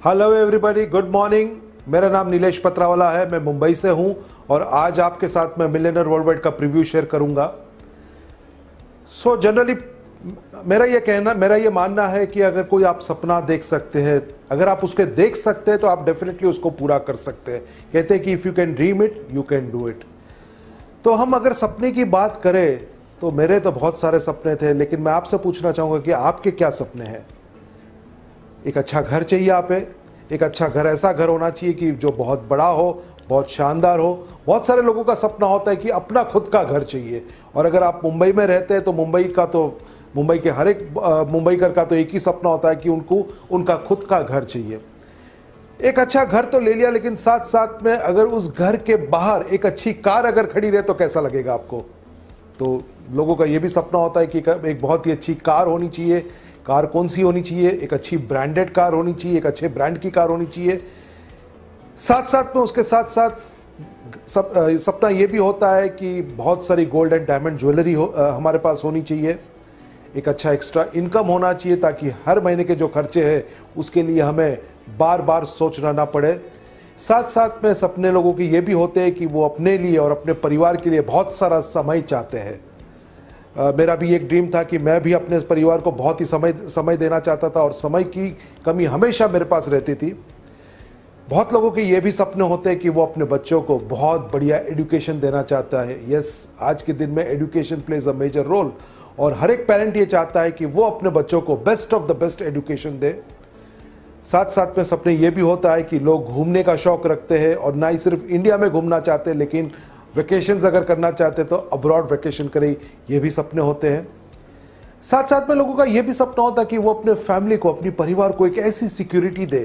Hello everybody, good morning. मेरा नाम नीलेश पत्रावाला है, मैं मुंबई से हूं और आज आपके साथ मैं मिलियनेयर वर्ल्डवाइड का प्रीव्यू शेयर करूंगा। जनरली मेरा ये मानना है कि अगर कोई आप सपना देख सकते हैं, अगर आप उसके देख सकते हैं तो आप डेफिनेटली उसको पूरा कर सकते हैं। कहते हैं कि if you can dream it you can do it. तो हम अगर सपने की बात करें तो मेरे तो बहुत सारे सपने थे, लेकिन मैं आपसे पूछना चाहूँगा कि आपके क्या सपने हैं। एक अच्छा घर चाहिए आप पे, एक अच्छा घर, ऐसा घर होना चाहिए कि जो बहुत बड़ा हो, बहुत शानदार हो। बहुत सारे लोगों का सपना होता है कि अपना खुद का घर चाहिए, और अगर आप मुंबई में रहते हैं तो मुंबई के हर एक मुंबईकर का तो एक ही सपना होता है कि उनको उनका खुद का घर चाहिए। एक अच्छा घर तो ले लिया, लेकिन साथ साथ में अगर उस घर के बाहर एक अच्छी कार अगर खड़ी रहे तो कैसा लगेगा आपको। तो लोगों का ये भी सपना होता है कि एक बहुत ही अच्छी कार होनी चाहिए। कार कौन सी होनी चाहिए? एक अच्छी ब्रांडेड कार होनी चाहिए, एक अच्छे ब्रांड की कार होनी चाहिए। साथ साथ में उसके साथ साथ सपना ये भी होता है कि बहुत सारी गोल्ड एंड डायमंड ज्वेलरी हमारे पास होनी चाहिए। एक अच्छा एक्स्ट्रा इनकम होना चाहिए ताकि हर महीने के जो खर्चे हैं उसके लिए हमें बार बार सोचना ना पड़े। साथ साथ में सपने लोगों के ये भी होते हैं कि वो अपने लिए और अपने परिवार के लिए बहुत सारा समय चाहते हैं। मेरा भी एक ड्रीम था कि मैं भी अपने परिवार को बहुत ही समय देना चाहता था, और समय की कमी हमेशा मेरे पास रहती थी। बहुत लोगों के ये भी सपने होते हैं कि वो अपने बच्चों को बहुत बढ़िया एजुकेशन देना चाहता है। यस, आज के दिन में education plays a major role, और हर एक पेरेंट ये चाहता है कि वो अपने बच्चों को best of the best education दे। साथ साथ में सपने ये भी होता है कि लोग घूमने का शौक रखते हैं, और ना ही सिर्फ इंडिया में घूमना चाहते हैं, लेकिन वेकेशंस अगर करना चाहते तो अब्रॉड वेकेशन करें, ये भी सपने होते हैं। साथ साथ में लोगों का ये भी सपना होता है कि वो अपने फैमिली को, अपने परिवार को एक ऐसी सिक्योरिटी दे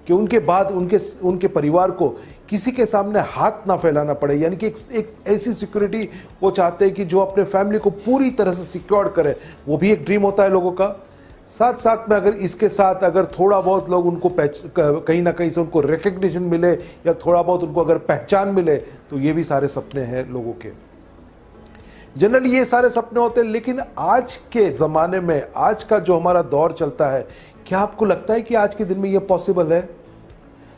कि उनके बाद उनके परिवार को किसी के सामने हाथ ना फैलाना पड़े। यानी कि एक ऐसी सिक्योरिटी वो चाहते हैं कि जो अपने फैमिली को पूरी तरह से सिक्योर करे। वो भी एक ड्रीम होता है लोगों का। साथ साथ में अगर इसके साथ अगर थोड़ा बहुत लोग उनको कहीं ना कहीं से उनको रिकग्निशन मिले, या थोड़ा बहुत उनको अगर पहचान मिले, तो ये भी सारे सपने हैं लोगों के। जनरली ये सारे सपने होते हैं, लेकिन आज के ज़माने में, आज का जो हमारा दौर चलता है, क्या आपको लगता है कि आज के दिन में ये पॉसिबल है?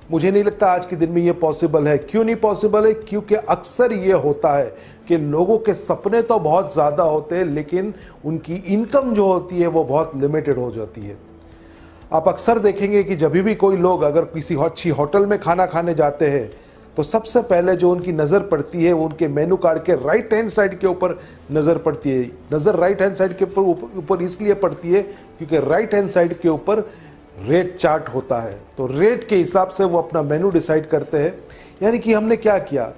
मुझे नहीं लगता आज के दिन में ये पॉसिबल है। क्यों नहीं पॉसिबल है? क्योंकि अक्सर ये होता है कि लोगों के सपने तो बहुत ज़्यादा होते हैं, लेकिन उनकी इनकम जो होती है वो बहुत लिमिटेड हो जाती है। आप अक्सर देखेंगे कि जब भी कोई लोग अगर किसी अच्छी होटल में खाना खाने जाते हैं तो सबसे पहले जो उनकी नज़र पड़ती है वो उनके मेनू कार्ड के राइट हैंड साइड के ऊपर नज़र पड़ती है। नज़र राइट हैंड साइड के ऊपर इसलिए पड़ती है क्योंकि राइट हैंड साइड के ऊपर रेट चार्ट होता है। तो रेट के हिसाब से वो अपना मेनू डिसाइड करते हैं। यानी कि हमने क्या किया?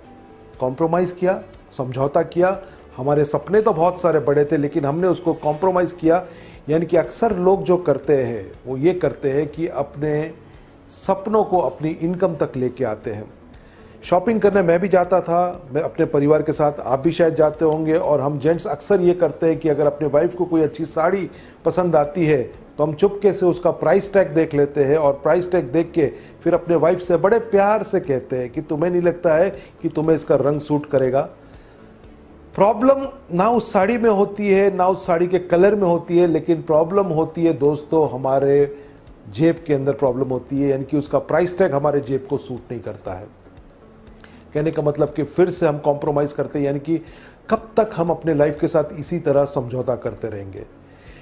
कॉम्प्रोमाइज़ किया, समझौता किया। हमारे सपने तो बहुत सारे बड़े थे, लेकिन हमने उसको कॉम्प्रोमाइज़ किया। यानी कि अक्सर लोग जो करते हैं वो ये करते हैं कि अपने सपनों को अपनी इनकम तक लेके आते हैं। शॉपिंग करने मैं भी जाता था, मैं अपने परिवार के साथ, आप भी शायद जाते होंगे। और हम जेंट्स अक्सर ये करते हैं कि अगर अपने वाइफ को कोई अच्छी साड़ी पसंद आती है तो हम चुपके से उसका प्राइस टैग देख लेते हैं, और प्राइस टैग देख के फिर अपने वाइफ से बड़े प्यार से कहते हैं कि तुम्हें नहीं लगता है कि तुम्हें इसका रंग सूट करेगा। प्रॉब्लम ना उस साड़ी में होती है, ना उस साड़ी के कलर में होती है, लेकिन प्रॉब्लम होती है दोस्तों हमारे जेब के अंदर प्रॉब्लम होती है। यानी कि उसका प्राइस टैग हमारे जेब को सूट नहीं करता है। कहने का मतलब कि फिर से हम कॉम्प्रोमाइज़ करते हैं। यानी कि कब तक हम अपने लाइफ के साथ इसी तरह समझौता करते रहेंगे?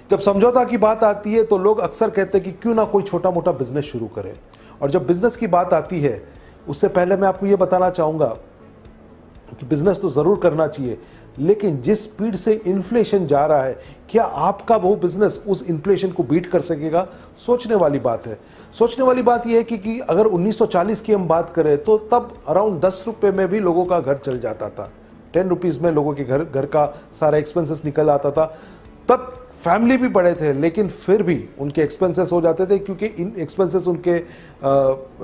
जब समझौता की बात आती है तो लोग अक्सर कहते हैं कि क्यों ना कोई छोटा मोटा बिजनेस शुरू करें। और जब बिजनेस की बात आती है, उससे पहले मैं आपको ये बताना चाहूँगा कि बिजनेस तो ज़रूर करना चाहिए, लेकिन जिस स्पीड से इन्फ्लेशन जा रहा है, क्या आपका वो बिजनेस उस इन्फ्लेशन को बीट कर सकेगा? सोचने वाली बात है। सोचने वाली बात यह है कि अगर 1940 की हम बात करें तो तब अराउंड 10 रुपये में भी लोगों का घर चल जाता था। 10 रुपीज़ में लोगों के घर का सारा एक्सपेंसेस निकल आता था। तब फैमिली भी बड़े थे, लेकिन फिर भी उनके एक्सपेंसेस हो जाते थे, क्योंकि इन एक्सपेंसेस उनके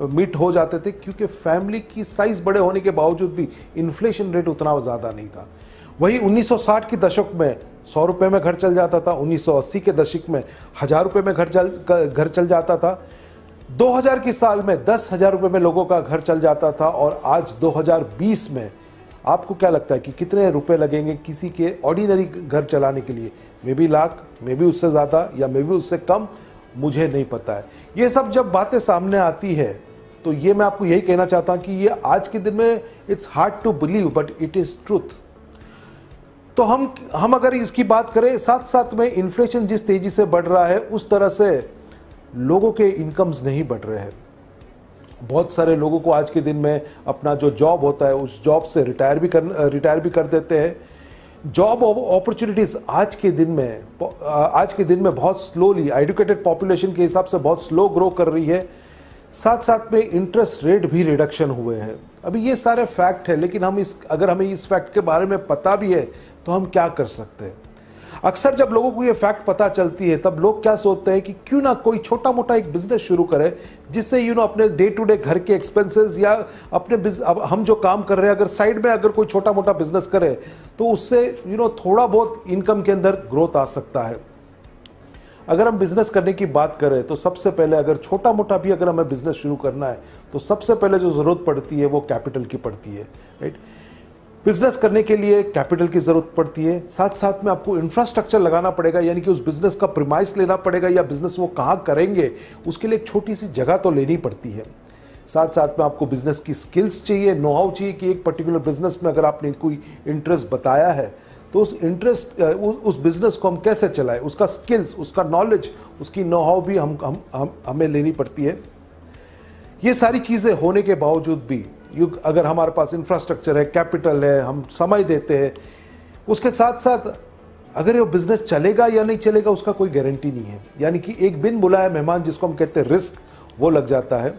मीट हो जाते थे, क्योंकि फैमिली की साइज़ बड़े होने के बावजूद भी इन्फ्लेशन रेट उतना ज़्यादा नहीं था। वही 1960 के दशक में 100 रुपये में घर चल जाता था, 1980 के दशक में 1000 रुपये में घर चल जाता था, 2000 के साल में 10,000 रुपये में लोगों का घर चल जाता था। और आज 2020 में आपको क्या लगता है कि कितने रुपए लगेंगे किसी के ऑर्डिनरी घर चलाने के लिए? May be lakh, may be उससे ज़्यादा, या मे बी उससे कम। मुझे नहीं पता है। ये सब जब बातें सामने आती है तो ये मैं आपको यही कहना चाहता हूं कि ये आज के दिन में it's hard to believe but it is truth. तो हम अगर इसकी बात करें, साथ साथ में इन्फ्लेशन जिस तेजी से बढ़ रहा है उस तरह से लोगों के इनकम्स नहीं बढ़ रहे हैं। बहुत सारे लोगों को आज के दिन में अपना जो जॉब होता है उस जॉब से रिटायर भी कर देते हैं। जॉब अपॉर्चुनिटीज आज के दिन में बहुत स्लोली, एजुकेटेड पॉपुलेशन के हिसाब से बहुत स्लो ग्रो कर रही है। साथ साथ में इंटरेस्ट रेट भी रिडक्शन हुए हैं। अभी ये सारे फैक्ट है, लेकिन अगर हमें इस फैक्ट के बारे में पता भी है तो हम क्या कर सकते हैं। अक्सर जब लोगों को ये फैक्ट पता चलती है तब लोग क्या सोचते हैं कि क्यों ना कोई छोटा मोटा एक बिजनेस शुरू करे, जिससे अपने डे टू डे घर के एक्सपेंसेस या अब हम जो काम कर रहे हैं अगर साइड में अगर कोई छोटा मोटा बिजनेस करे तो उससे थोड़ा बहुत इनकम के अंदर ग्रोथ आ सकता है। अगर हम बिजनेस करने की बात करें तो सबसे पहले अगर छोटा मोटा भी अगर हमें बिजनेस शुरू करना है तो सबसे पहले जो जरूरत पड़ती है वो कैपिटल की पड़ती है, राइट। बिजनेस करने के लिए कैपिटल की जरूरत पड़ती है। साथ साथ में आपको इंफ्रास्ट्रक्चर लगाना पड़ेगा, यानी कि उस बिजनेस का प्रीमाइस लेना पड़ेगा या बिजनेस वो कहाँ करेंगे उसके लिए एक छोटी सी जगह तो लेनी पड़ती है। साथ साथ में आपको बिजनेस की स्किल्स चाहिए, नो हाउ चाहिए कि एक पर्टिकुलर बिजनेस में अगर आपने कोई इंटरेस्ट बताया है तो उस बिजनेस को हम कैसे चलाएं, उसका स्किल्स, उसका नॉलेज, उसकी नो हाउ भी हमें लेनी पड़ती है। ये सारी चीज़ें होने के बावजूद भी अगर हमारे पास इंफ्रास्ट्रक्चर है, कैपिटल है, हम समय देते हैं, उसके साथ साथ अगर ये बिजनेस चलेगा या नहीं चलेगा उसका कोई गारंटी नहीं है। यानी कि एक बिन बुलाया मेहमान जिसको हम कहते हैं रिस्क, वो लग जाता है।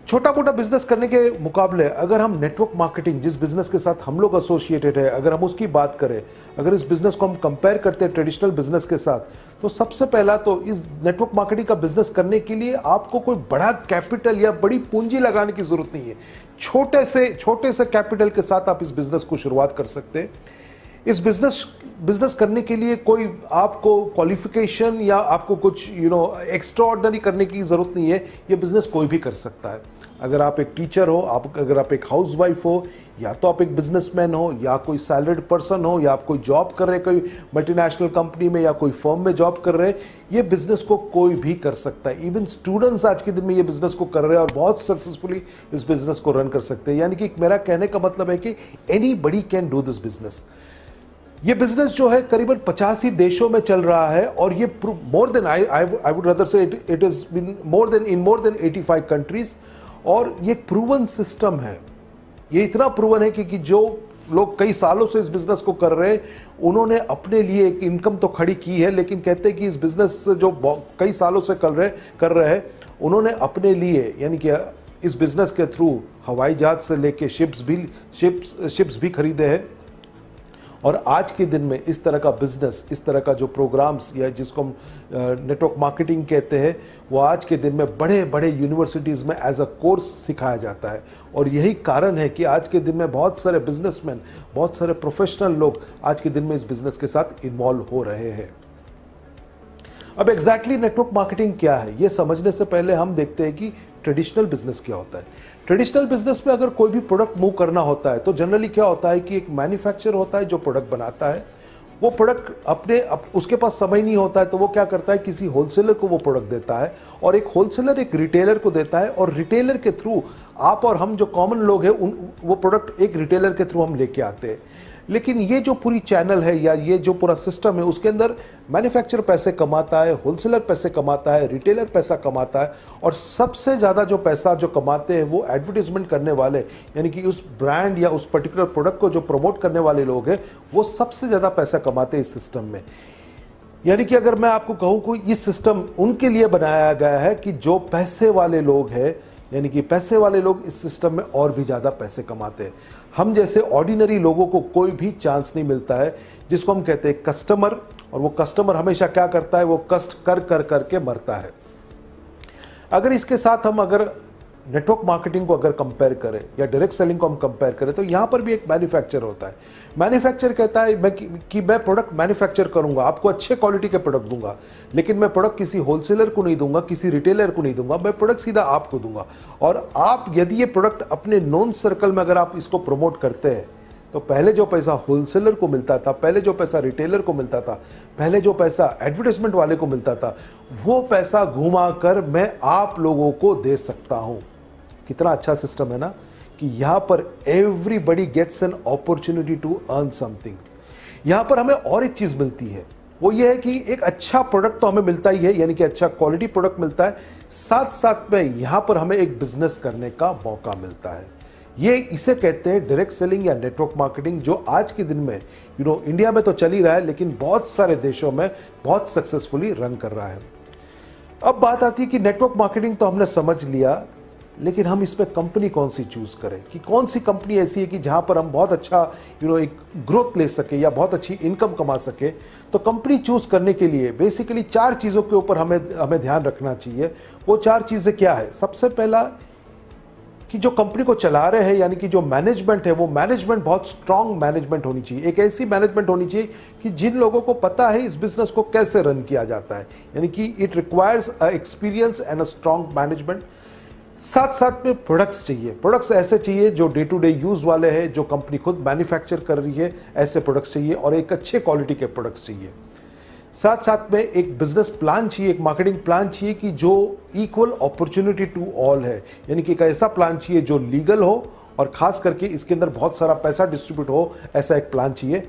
छोटा मोटा बिजनेस करने के मुकाबले अगर हम नेटवर्क मार्केटिंग, जिस बिजनेस के साथ हम लोग एसोसिएटेड है, अगर हम उसकी बात करें, अगर इस बिजनेस को हम कंपेयर करते हैं ट्रेडिशनल बिजनेस के साथ, तो सबसे पहला तो इस नेटवर्क मार्केटिंग का बिजनेस करने के लिए आपको कोई बड़ा कैपिटल या बड़ी पूंजी लगाने की जरूरत नहीं है। छोटे से कैपिटल के साथ आप इस बिजनेस को शुरुआत कर सकते हैं। इस बिजनेस करने के लिए कोई आपको क्वालिफिकेशन या आपको कुछ एक्स्ट्रा ऑर्डिनरी करने की जरूरत नहीं है। ये बिजनेस कोई भी कर सकता है। अगर आप एक टीचर हो, अगर आप एक हाउसवाइफ हो, या तो आप एक बिजनेसमैन हो, या कोई सैलरीड पर्सन हो, या आप कोई जॉब कर रहे हैं कोई मल्टीनेशनल कंपनी में या कोई फर्म में जॉब कर रहे हैं, ये बिजनेस को कोई भी कर सकता है। इवन स्टूडेंट्स आज के दिन में ये बिजनेस को कर रहे हैं और बहुत सक्सेसफुली इस बिजनेस को रन कर सकते हैं। यानी कि मेरा कहने का मतलब है कि anybody can do this business. ये बिजनेस जो है करीबन 85 देशों में चल रहा है और ये more than I would rather say it is been more than 85 countries. और ये प्रूवन सिस्टम है। ये इतना प्रूवन है कि जो लोग कई सालों से इस बिजनेस को कर रहे हैं उन्होंने अपने लिए एक इनकम तो खड़ी की है, लेकिन कहते हैं कि इस बिजनेस जो कई सालों से कर रहे हैं उन्होंने अपने लिए, यानी कि इस बिजनेस के थ्रू हवाई जहाज से लेके शिप्स भी खरीदे हैं। और आज के दिन में इस तरह का बिजनेस, इस तरह का जो प्रोग्राम्स या जिसको हम नेटवर्क मार्केटिंग कहते हैं, वो आज के दिन में बड़े बड़े यूनिवर्सिटीज़ में एज अ कोर्स सिखाया जाता है। और यही कारण है कि आज के दिन में बहुत सारे बिजनेसमैन, बहुत सारे प्रोफेशनल लोग आज के दिन में इस बिजनेस के साथ इन्वॉल्व हो रहे हैं। अब एग्जैक्टली नेटवर्क मार्केटिंग क्या है ये समझने से पहले हम देखते हैं कि ट्रेडिशनल बिजनेस क्या होता है। ट्रेडिशनल बिजनेस में अगर कोई भी प्रोडक्ट मूव करना होता है तो जनरली क्या होता है कि एक मैन्युफैक्चरर होता है जो प्रोडक्ट बनाता है। वो प्रोडक्ट उसके पास समय नहीं होता है तो वो क्या करता है, किसी होलसेलर को वो प्रोडक्ट देता है और एक होलसेलर एक रिटेलर को देता है और रिटेलर के थ्रू आप और हम जो कॉमन लोग हैं वो प्रोडक्ट एक रिटेलर के थ्रू हम लेके आते हैं। लेकिन ये जो पूरी चैनल है या ये जो पूरा सिस्टम है उसके अंदर मैन्युफैक्चरर पैसे कमाता है, होलसेलर पैसे कमाता है, रिटेलर पैसा कमाता है और सबसे ज़्यादा जो पैसा जो कमाते हैं वो एडवर्टीजमेंट करने वाले, यानी कि उस ब्रांड या उस पर्टिकुलर प्रोडक्ट को जो प्रमोट करने वाले लोग हैं वो सबसे ज़्यादा पैसा कमाते हैं इस सिस्टम में। यानी कि अगर मैं आपको कहूँ कि ये सिस्टम उनके लिए बनाया गया है कि जो पैसे वाले लोग हैं, यानी कि पैसे वाले लोग इस सिस्टम में और भी ज़्यादा पैसे कमाते हैं। हम जैसे ऑर्डिनरी लोगों को कोई भी चांस नहीं मिलता है, जिसको हम कहते हैं कस्टमर। और वो कस्टमर हमेशा क्या करता है, वो कष्ट कर के मरता है। अगर इसके साथ हम अगर नेटवर्क मार्केटिंग को अगर कंपेयर करें या डायरेक्ट सेलिंग को हम कंपेयर करें तो यहाँ पर भी एक मैन्युफैक्चर होता है। मैन्युफैक्चर कहता है मैं प्रोडक्ट मैन्युफैक्चर करूँगा, आपको अच्छे क्वालिटी के प्रोडक्ट दूंगा, लेकिन मैं प्रोडक्ट किसी होलसेलर को नहीं दूंगा, किसी रिटेलर को नहीं दूंगा, मैं प्रोडक्ट सीधा आपको दूंगा। और आप यदि ये प्रोडक्ट अपने नोन सर्कल में अगर आप इसको प्रमोट करते हैं तो पहले जो पैसा होलसेलर को मिलता था, पहले जो पैसा रिटेलर को मिलता था, पहले जो पैसा एडवर्टाइजमेंट वाले को मिलता था, वो पैसा घुमा कर मैं आप लोगों को दे सकता हूं। कितना अच्छा सिस्टम है ना, कि यहां पर everybody gets an opportunity to earn something. यहां पर हमें और एक चीज मिलती है, वो ये है कि एक अच्छा प्रोडक्ट तो हमें मिलता ही है, यानी कि अच्छा क्वालिटी प्रोडक्ट मिलता है, साथ साथ में यहां पर हमें एक बिजनेस करने का मौका मिलता है। ये इसे कहते हैं डायरेक्ट सेलिंग या नेटवर्क मार्केटिंग, जो आज के दिन में इंडिया में तो चल ही रहा है, लेकिन बहुत सारे देशों में बहुत सक्सेसफुली रन कर रहा है। अब बात आती है कि नेटवर्क मार्केटिंग तो हमने समझ लिया, लेकिन हम इसमें कंपनी कौन सी चूज करें, कि कौन सी कंपनी ऐसी है कि जहां पर हम बहुत अच्छा एक ग्रोथ ले सके या बहुत अच्छी इनकम कमा सके। तो कंपनी चूज करने के लिए बेसिकली 4 चीजों के ऊपर हमें ध्यान रखना चाहिए। वो 4 चीजें क्या है? सबसे पहला कि जो कंपनी को चला रहे हैं, यानी कि जो मैनेजमेंट है, वो मैनेजमेंट बहुत स्ट्रांग मैनेजमेंट होनी चाहिए। एक ऐसी मैनेजमेंट होनी चाहिए कि जिन लोगों को पता है इस बिजनेस को कैसे रन किया जाता है, यानी कि it requires a experience and a strong management. साथ साथ में प्रोडक्ट्स चाहिए, प्रोडक्ट्स ऐसे चाहिए जो डे टू डे यूज वाले हैं, जो कंपनी खुद मैन्युफैक्चर कर रही है, ऐसे प्रोडक्ट्स चाहिए, और एक अच्छे क्वालिटी के प्रोडक्ट्स चाहिए। साथ साथ में एक बिजनेस प्लान चाहिए, एक मार्केटिंग प्लान चाहिए कि जो इक्वल अपॉर्चुनिटी टू ऑल है, यानी कि एक ऐसा प्लान चाहिए जो लीगल हो और खास करके इसके अंदर बहुत सारा पैसा डिस्ट्रीब्यूट हो, ऐसा एक प्लान चाहिए।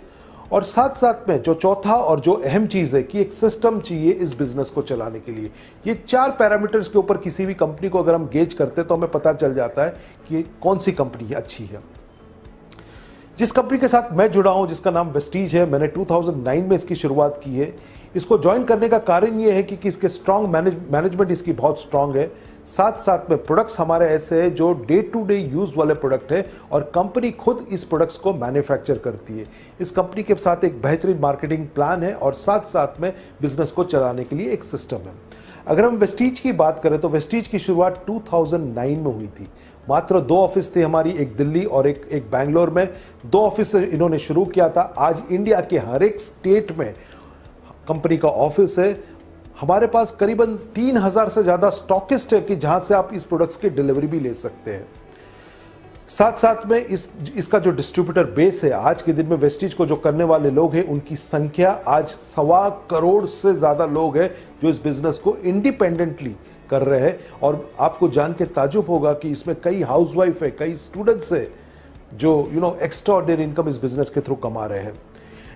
और साथ साथ में जो चौथा और जो अहम चीज है कि एक सिस्टम चाहिए इस बिजनेस को चलाने के लिए। ये 4 पैरामीटर्स के ऊपर किसी भी कंपनी को अगर हम गेज करते हैं तो हमें पता चल जाता है कि कौन सी कंपनी अच्छी है। जिस कंपनी के साथ मैं जुड़ा हूं, जिसका नाम वेस्टीज है, मैंने 2009 में इसकी शुरुआत की है। इसको ज्वाइन करने का कारण ये है कि इसके स्ट्रांग मैनेजमेंट इसकी बहुत स्ट्रांग है। साथ साथ में प्रोडक्ट्स हमारे ऐसे हैं जो डे टू डे यूज वाले प्रोडक्ट है, और कंपनी खुद इस प्रोडक्ट्स को मैन्युफैक्चर करती है। इस कंपनी के साथ एक बेहतरीन मार्केटिंग प्लान है, और साथ साथ में बिजनेस को चलाने के लिए एक सिस्टम है। अगर हम वेस्टीज की बात करें तो वेस्टीज की शुरुआत 2009 में हुई थी। मात्र 2 ऑफिस थे हमारी, एक दिल्ली और एक बैंगलोर में। 2 ऑफिस इन्होंने शुरू किया था। आज इंडिया के हर एक स्टेट में कंपनी का ऑफिस है। हमारे पास करीबन 3000 से ज्यादा स्टॉकिस्ट है कि जहां से आप इस प्रोडक्ट्स की डिलीवरी भी ले सकते हैं। साथ साथ में इसका जो डिस्ट्रीब्यूटर बेस है, आज के दिन में वेस्टीज को जो करने वाले लोग हैं उनकी संख्या आज 1.25 करोड़ से ज्यादा लोग हैं जो इस बिजनेस को इंडिपेंडेंटली कर रहे हैं। और आपको जान के ताजुब होगा कि इसमें कई हाउसवाइफ है, कई स्टूडेंट्स है जो एक्स्ट्राऑर्डिनरी इनकम इस बिजनेस के थ्रू कमा रहे हैं।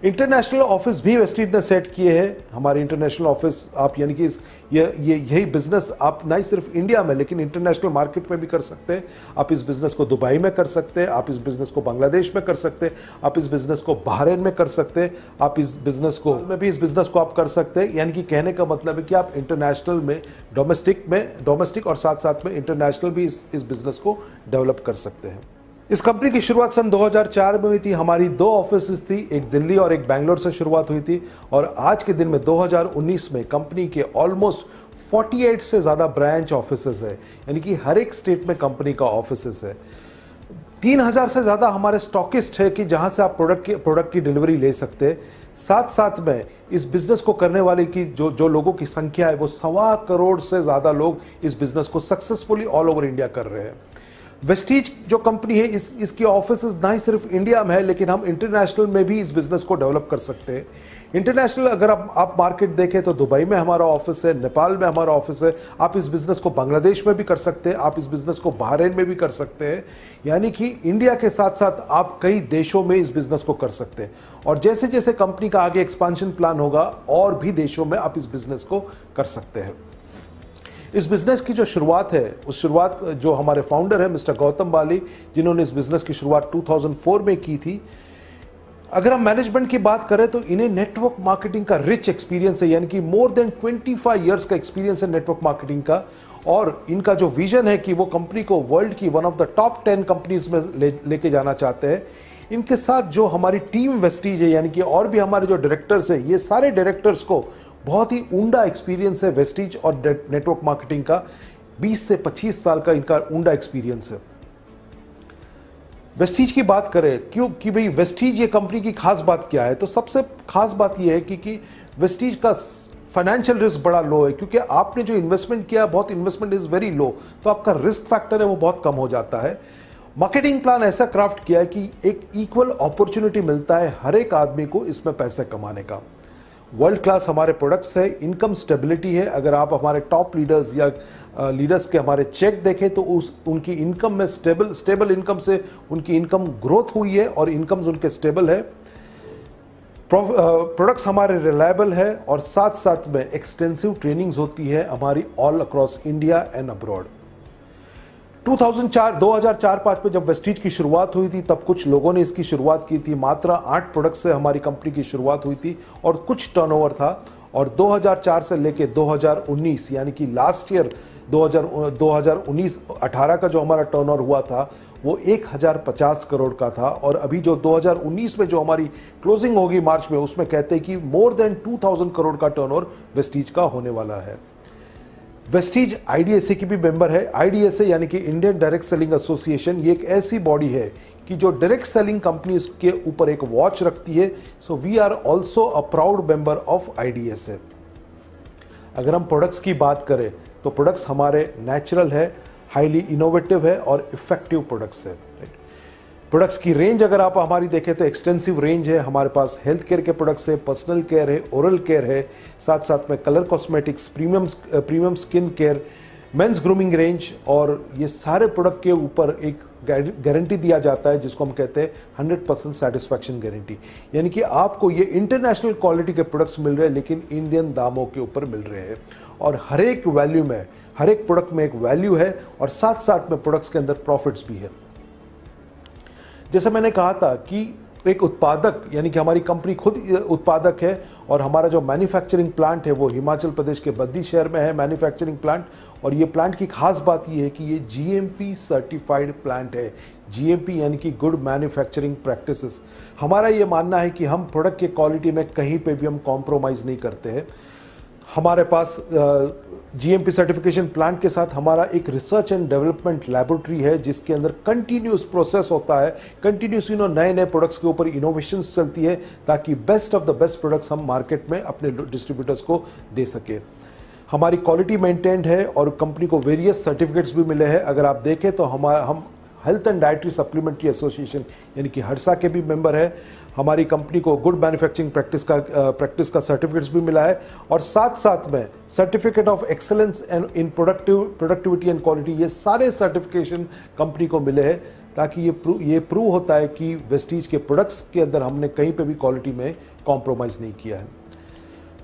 इंटरनेशनल ऑफिस भी वेस्टीज ने सेट किए हैं। हमारे इंटरनेशनल ऑफिस आप यानी कि यही बिजनेस आप ना ही सिर्फ इंडिया में लेकिन इंटरनेशनल मार्केट में भी कर सकते हैं। आप इस बिजनेस को दुबई में कर सकते हैं, आप इस बिजनेस को बांग्लादेश में कर सकते हैं, आप इस बिजनेस को बहरीन में कर सकते हैं, आप इस बिजनेस को में भी इस बिजनेस को आप कर सकते हैं। यानी कि कहने का मतलब है कि आप इंटरनेशनल में डोमेस्टिक और साथ साथ में इंटरनेशनल भी इस बिजनेस को डेवलप कर सकते हैं। इस कंपनी की शुरुआत सन 2004 में हुई थी। हमारी 2 ऑफिस थी, एक दिल्ली और एक बैंगलोर से शुरुआत हुई थी। और आज के दिन में 2019 में कंपनी के ऑलमोस्ट 48 से ज्यादा ब्रांच ऑफिसेस है, यानी कि हर एक स्टेट में कंपनी का ऑफिसेस है। 3000 से ज्यादा हमारे स्टॉकिस्ट है कि जहां से आप प्रोडक्ट की डिलीवरी ले सकते हैं। साथ साथ में इस बिजनेस को करने वाले की जो लोगों की संख्या है वो 1.25 करोड़ से ज्यादा लोग इस बिजनेस को सक्सेसफुली ऑल ओवर इंडिया कर रहे हैं। वेस्टीज जो कंपनी है इसकी ऑफिस ना ही सिर्फ इंडिया में है लेकिन हम इंटरनेशनल में भी इस बिजनेस को डेवलप कर सकते हैं। इंटरनेशनल अगर आप मार्केट देखें तो दुबई में हमारा ऑफिस है, नेपाल में हमारा ऑफिस है। आप इस बिजनेस को बांग्लादेश में भी कर सकते हैं, आप इस बिजनेस को बहरीन में भी कर सकते हैं। यानी कि इंडिया के साथ साथ आप कई देशों में इस बिजनेस को कर सकते हैं। और जैसे जैसे कंपनी का आगे एक्सपांशन प्लान होगा और भी देशों में आप इस बिजनेस को कर सकते हैं। इस बिजनेस की जो शुरुआत है उस शुरुआत जो हमारे फाउंडर है मिस्टर गौतम बाली, जिन्होंने इस बिजनेस की शुरुआत 2004 में की थी। अगर हम मैनेजमेंट की बात करें तो इन्हें नेटवर्क मार्केटिंग का रिच एक्सपीरियंस है, यानी कि मोर देन 25 इयर्स का एक्सपीरियंस है नेटवर्क मार्केटिंग का। और इनका जो विजन है कि वो कंपनी को वर्ल्ड की one of the top 10 companies में लेके जाना चाहते हैं। इनके साथ जो हमारी टीम वेस्टीज है, यानी कि और भी हमारे जो डायरेक्टर्स है, ये सारे डायरेक्टर्स को बहुत ही ऊंडा एक्सपीरियंस है वेस्टीज और नेटवर्क मार्केटिंग का। 20 से 25 साल का इनका ऊंडा एक्सपीरियंस है। वेस्टीज की बात करें क्यों कि भाई वेस्टीज ये कंपनी की खास बात क्या है, तो सबसे खास बात यह है कि वेस्टीज का फाइनेंशियल रिस्क बड़ा लो है, क्योंकि आपने जो इन्वेस्टमेंट किया बहुत इन्वेस्टमेंट इज वेरी लो, तो आपका रिस्क फैक्टर है वो बहुत कम हो जाता है। मार्केटिंग प्लान ऐसा क्राफ्ट किया है कि एक इक्वल अपॉर्चुनिटी मिलता है हर एक आदमी को इसमें पैसे कमाने का। वर्ल्ड क्लास हमारे प्रोडक्ट्स है, इनकम स्टेबिलिटी है। अगर आप हमारे टॉप लीडर्स या लीडर्स के हमारे चेक देखें तो उनकी इनकम में स्टेबल इनकम से उनकी इनकम ग्रोथ हुई है और इनकम्स उनके स्टेबल है। प्रोडक्ट्स हमारे रिलायबल है और साथ साथ में एक्सटेंसिव ट्रेनिंग्स होती है हमारी all across India and abroad. 2004-5 में जब वेस्टीज की शुरुआत हुई थी तब कुछ लोगों ने इसकी शुरुआत की थी। मात्र 8 प्रोडक्ट से हमारी कंपनी की शुरुआत हुई थी और कुछ टर्नओवर था। और 2004 से लेके 2019 यानी कि लास्ट ईयर 2019-18 का जो हमारा टर्नओवर हुआ था वो 1050 करोड़ का था। और अभी जो 2019 में जो हमारी क्लोजिंग होगी मार्च में, उसमें कहते हैं कि मोर देन 2000 करोड़ का टर्नओवर वेस्टीज का होने वाला है। वेस्टीज आईडीएसए की भी मेंबर है। आईडीएसए यानी कि इंडियन डायरेक्ट सेलिंग एसोसिएशन, ये एक ऐसी बॉडी है कि जो डायरेक्ट सेलिंग कंपनीज के ऊपर एक वॉच रखती है। So we are also a proud member of IDSA. अगर हम प्रोडक्ट्स की बात करें तो प्रोडक्ट्स हमारे नेचुरल है, हाईली इनोवेटिव है और इफेक्टिव प्रोडक्ट्स है। प्रोडक्ट्स की रेंज अगर आप हमारी देखें तो एक्सटेंसिव रेंज है। हमारे पास हेल्थ केयर के प्रोडक्ट्स है, पर्सनल केयर है, ओरल केयर है, साथ साथ में colour cosmetics, premium skin care, mains grooming range. और ये सारे प्रोडक्ट के ऊपर एक गारंटी दिया जाता है जिसको हम कहते हैं 100% सेटिस्फैक्शन गारंटी। यानी कि आपको ये इंटरनेशनल क्वालिटी के प्रोडक्ट्स मिल रहे हैं लेकिन इंडियन दामों के ऊपर मिल रहे हैं। और हर एक वैल्यू में, हर एक प्रोडक्ट में एक वैल्यू है और साथ साथ में प्रोडक्ट्स के अंदर प्रॉफिट्स भी है। जैसे मैंने कहा था कि एक उत्पादक यानी कि हमारी कंपनी खुद उत्पादक है और हमारा जो मैन्युफैक्चरिंग प्लांट है वो हिमाचल प्रदेश के बद्दी शहर में है मैन्युफैक्चरिंग प्लांट। और ये प्लांट की खास बात ये है कि ये जीएमपी सर्टिफाइड प्लांट है। जीएमपी यानी कि गुड मैन्युफैक्चरिंग प्रैक्टिसेस। हमारा ये मानना है कि हम प्रोडक्ट के क्वालिटी में कहीं पे भी हम कॉम्प्रोमाइज़ नहीं करते हैं। हमारे पास जीएमपी सर्टिफिकेशन प्लांट के साथ हमारा एक रिसर्च एंड डेवलपमेंट लैबोरेटरी है जिसके अंदर कंटिन्यूस प्रोसेस होता है। कंटिन्यूस नए नए प्रोडक्ट्स के ऊपर इनोवेशंस चलती है ताकि best of the best products हम मार्केट में अपने डिस्ट्रीब्यूटर्स को दे सके। हमारी क्वालिटी मेंटेन्ड है और कंपनी को वेरियस सर्टिफिकेट्स भी मिले हैं। अगर आप देखें तो हम health and dietary supplementary association यानी कि हर्सा के भी मेंबर है। हमारी कंपनी को गुड मैन्युफैक्चरिंग प्रैक्टिस का सर्टिफिकेट्स भी मिला है और साथ साथ में certificate of excellence and in productivity and quality, ये सारे सर्टिफिकेशन कंपनी को मिले हैं ताकि ये प्रूव होता है कि वेस्टीज के प्रोडक्ट्स के अंदर हमने कहीं पे भी क्वालिटी में कॉम्प्रोमाइज़ नहीं किया है।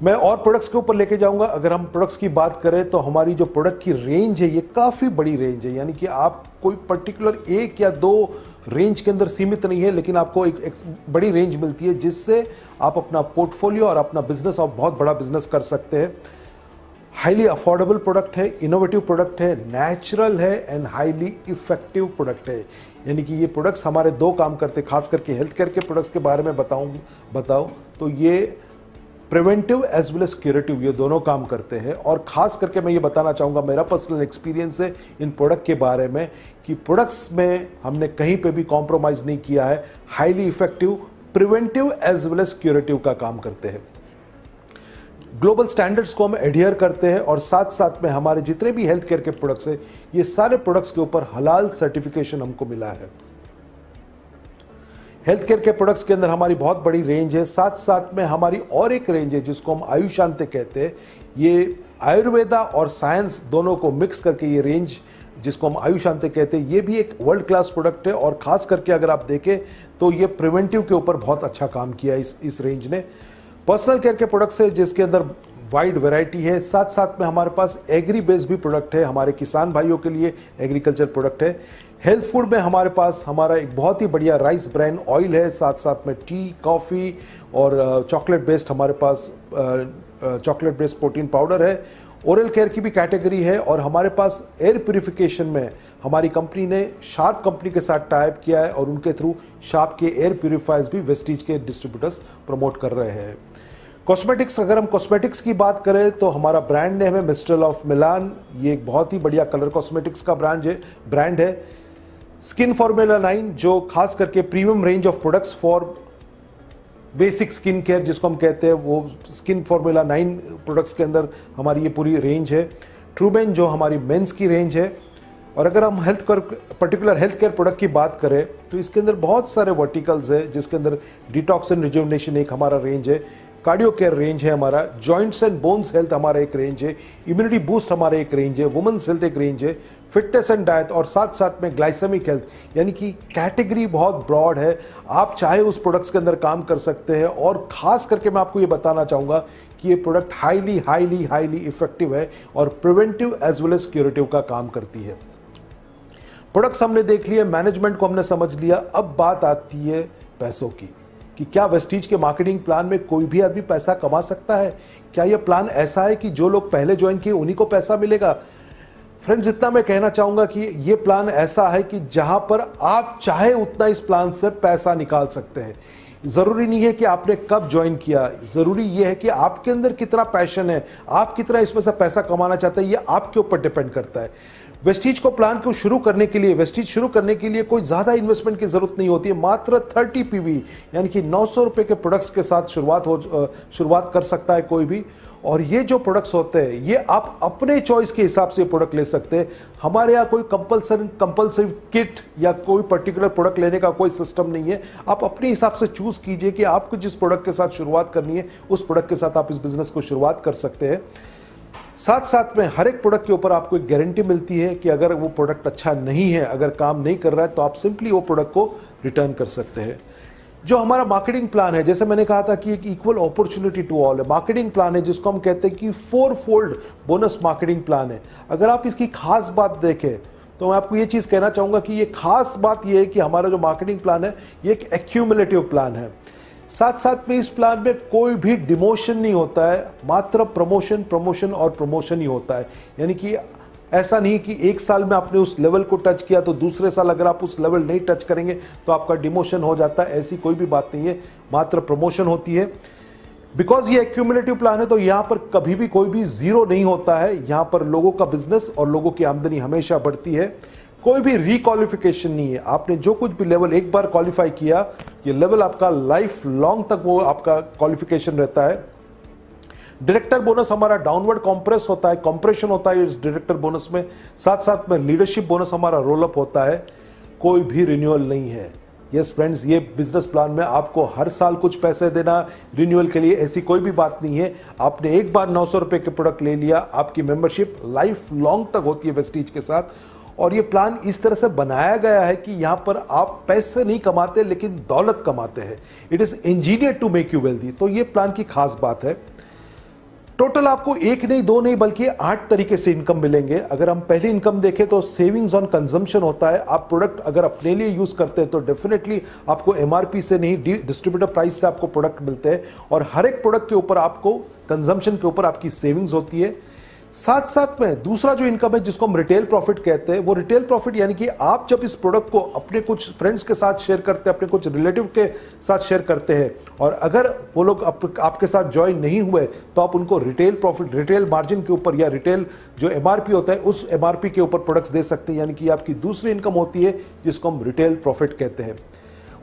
मैं और प्रोडक्ट्स के ऊपर लेके जाऊंगा। अगर हम प्रोडक्ट्स की बात करें तो हमारी जो प्रोडक्ट की रेंज है ये काफ़ी बड़ी रेंज है। यानी कि आप कोई पर्टिकुलर एक या दो रेंज के अंदर सीमित नहीं है लेकिन आपको एक बड़ी रेंज मिलती है जिससे आप अपना पोर्टफोलियो और अपना बिजनेस और बहुत बड़ा बिजनेस कर सकते हैं। हाईली अफोर्डेबल प्रोडक्ट है, इनोवेटिव प्रोडक्ट है, नेचुरल है एंड हाईली इफेक्टिव प्रोडक्ट है। यानी कि ये प्रोडक्ट्स हमारे दो काम करते हैं। खास करके हेल्थ केयर के प्रोडक्ट्स के बारे में बताऊं तो ये preventive as well as curative, ये दोनों काम करते हैं। और खास करके मैं ये बताना चाहूँगा, मेरा पर्सनल एक्सपीरियंस है इन प्रोडक्ट के बारे में कि प्रोडक्ट्स में हमने कहीं पे भी कॉम्प्रोमाइज़ नहीं किया है। Highly effective, preventive as well as curative का काम करते हैं। ग्लोबल स्टैंडर्ड्स को हम एडहियर करते हैं और साथ साथ में हमारे जितने भी हेल्थ केयर के प्रोडक्ट्स हैं ये सारे प्रोडक्ट्स के ऊपर हलाल सर्टिफिकेशन हमको मिला है। हेल्थ केयर के प्रोडक्ट्स के अंदर हमारी बहुत बड़ी रेंज है। साथ साथ में हमारी और एक रेंज है जिसको हम आयुषांते कहते हैं। ये आयुर्वेदा और साइंस दोनों को मिक्स करके ये रेंज जिसको हम आयुषांते कहते हैं, ये भी एक वर्ल्ड क्लास प्रोडक्ट है। और खास करके अगर आप देखें तो ये प्रिवेंटिव के ऊपर बहुत अच्छा काम किया इस रेंज ने। पर्सनल केयर के प्रोडक्ट्स है जिसके अंदर वाइड वैरायटी है। साथ साथ में हमारे पास एग्री बेस्ड भी प्रोडक्ट है, हमारे किसान भाइयों के लिए एग्रीकल्चर प्रोडक्ट है। हेल्थ फूड में हमारे पास हमारा एक बहुत ही बढ़िया राइस ब्रांड ऑयल है। साथ साथ में टी, कॉफ़ी और चॉकलेट बेस्ड हमारे पास चॉकलेट बेस्ड प्रोटीन पाउडर है। ओरल केयर की भी कैटेगरी है। और हमारे पास एयर प्यूरिफिकेशन में हमारी कंपनी ने शार्प कंपनी के साथ टाइप किया है और उनके थ्रू शार्प के एयर प्यूरिफायर्स भी वेस्टीज के डिस्ट्रीब्यूटर्स प्रमोट कर रहे हैं। कॉस्मेटिक्स, अगर हम कॉस्मेटिक्स की बात करें तो हमारा ब्रांड नेम है मिस्ट्रल ऑफ मिलान। ये एक बहुत ही बढ़िया कलर कॉस्मेटिक्स का ब्रांड है। स्किन फॉर्मूला 9 जो खास करके premium range of products for basic skin care जिसको हम कहते हैं, वो स्किन फॉर्मूला 9 प्रोडक्ट्स के अंदर हमारी ये पूरी रेंज है। ट्रूबेन जो हमारी मेंस की रेंज है। और अगर हम पर्टिकुलर हेल्थ केयर प्रोडक्ट की बात करें तो इसके अंदर बहुत सारे वर्टिकल्स है, जिसके अंदर डिटॉक्स एंड रिजुविनेशन एक हमारा रेंज है, कार्डियो केयर रेंज है हमारा, जॉइंट्स एंड बोन्स हेल्थ हमारा एक रेंज है, इम्यूनिटी बूस्ट हमारा एक रेंज है, वुमेन्स हेल्थ एक रेंज है, फिटनेस एंड डाइट, और साथ साथ में ग्लाइसेमिक हेल्थ, यानी कि कैटेगरी बहुत ब्रॉड है। आप चाहे उस प्रोडक्ट्स के अंदर काम कर सकते हैं, और खास करके मैं आपको ये बताना चाहूँगा कि ये product highly highly highly effective है और preventive as well as curative का काम करती है। प्रोडक्ट्स हमने देख लिए, मैनेजमेंट को हमने समझ लिया, अब बात आती है पैसों की कि क्या वेस्टीज के मार्केटिंग प्लान में कोई भी आदमी पैसा कमा सकता है? क्या यह प्लान ऐसा है कि जो लोग पहले ज्वाइन किए उन्हीं को पैसा मिलेगा? फ्रेंड्स, इतना मैं कहना चाहूंगा कि यह प्लान ऐसा है कि जहां पर आप चाहे उतना इस प्लान से पैसा निकाल सकते हैं। जरूरी नहीं है कि आपने कब ज्वाइन किया, जरूरी यह है कि आपके अंदर कितना पैशन है, आप कितना इसमें से पैसा कमाना चाहते हैं, यह आपके ऊपर डिपेंड करता है। वेस्टीज को प्लान को शुरू करने के लिए, वेस्टीज शुरू करने के लिए कोई ज्यादा इन्वेस्टमेंट की जरूरत नहीं होती है। मात्र 30 पीवी यानी कि 900 रुपए के प्रोडक्ट्स के साथ शुरुआत कर सकता है कोई भी। और ये जो प्रोडक्ट्स होते हैं ये आप अपने चॉइस के हिसाब से प्रोडक्ट ले सकते हैं। हमारे यहाँ कोई कंपल्सरी किट या कोई पर्टिकुलर प्रोडक्ट लेने का कोई सिस्टम नहीं है। आप अपने हिसाब से चूज कीजिए कि आपको जिस प्रोडक्ट के साथ शुरुआत करनी है उस प्रोडक्ट के साथ आप इस बिजनेस को शुरुआत कर सकते हैं। साथ साथ में हर एक प्रोडक्ट के ऊपर आपको एक गारंटी मिलती है कि अगर वो प्रोडक्ट अच्छा नहीं है, अगर काम नहीं कर रहा है, तो आप सिंपली वो प्रोडक्ट को रिटर्न कर सकते हैं। जो हमारा मार्केटिंग प्लान है, जैसे मैंने कहा था कि एक इक्वल अपॉर्चुनिटी टू ऑल है, मार्केटिंग प्लान है जिसको हम कहते हैं कि 4-फोल्ड बोनस मार्केटिंग प्लान है। अगर आप इसकी खास बात देखें तो मैं आपको ये चीज कहना चाहूंगा कि ये खास बात ये है कि हमारा जो मार्केटिंग प्लान है ये एक एक्यूमुलेटिव प्लान है। साथ साथ में इस प्लान में कोई भी डिमोशन नहीं होता है, मात्र प्रमोशन प्रमोशन और प्रमोशन ही होता है। यानी कि ऐसा नहीं कि एक साल में आपने उस लेवल को टच किया तो दूसरे साल अगर आप उस लेवल नहीं टच करेंगे तो आपका डिमोशन हो जाता है, ऐसी कोई भी बात नहीं है, मात्र प्रमोशन होती है। बिकॉज ये एक्यूमुलेटिव प्लान है तो यहां पर कभी भी कोई भी जीरो नहीं होता है। यहां पर लोगों का बिजनेस और लोगों की आमदनी हमेशा बढ़ती है। कोई भी रिक्वालिफिकेशन नहीं है। आपने जो कुछ भी लेवल एक बार क्वालिफाई किया, ये लेवल आपका लाइफ लॉन्ग तक वो आपका क्वालिफिकेशन रहता है। डायरेक्टर बोनस हमारा डाउनवर्ड कॉम्प्रेस होता है, कॉम्प्रेशन होता है इस डायरेक्टर बोनस में। साथ साथ में लीडरशिप बोनस हमारा रोल अप होता है। कोई भी रिन्यूअल नहीं है। यस फ्रेंड्स, ये बिजनेस प्लान में आपको हर साल कुछ पैसे देना रिन्यूअल के लिए, ऐसी कोई भी बात नहीं है। आपने एक बार 900 रुपए के प्रोडक्ट ले लिया, आपकी मेंबरशिप लाइफ लॉन्ग तक होती है वेस्टीज के साथ। और ये प्लान इस तरह से बनाया गया है कि यहां पर आप पैसे नहीं कमाते लेकिन दौलत कमाते हैं। It is engineered to make you wealthy. तो ये प्लान की खास बात है। टोटल आपको एक नहीं, दो नहीं, बल्कि 8 तरीके से इनकम मिलेंगे। अगर हम पहली इनकम देखें तो सेविंग्स ऑन कंजम्पशन होता है। आप प्रोडक्ट अगर अपने लिए यूज करते हैं तो डेफिनेटली आपको एमआरपी से नहीं, डिस्ट्रीब्यूटर प्राइस से आपको प्रोडक्ट मिलते हैं, और हर एक प्रोडक्ट के ऊपर आपको कंजम्पशन के ऊपर आपकी सेविंग्स होती है। साथ साथ में दूसरा जो इनकम है जिसको हम रिटेल प्रॉफिट कहते हैं, वो रिटेल प्रॉफिट यानी कि आप जब इस प्रोडक्ट को अपने कुछ फ्रेंड्स के साथ शेयर करते हैं, अपने कुछ रिलेटिव के साथ शेयर करते हैं, और अगर वो लोग आपके साथ ज्वाइन नहीं हुए तो आप उनको रिटेल प्रॉफिट, रिटेल मार्जिन के ऊपर या रिटेल जो एमआरपी होता है उस एमआरपी के ऊपर प्रोडक्ट्स दे सकते हैं। यानी कि आपकी दूसरी इनकम होती है जिसको हम रिटेल प्रॉफिट कहते हैं।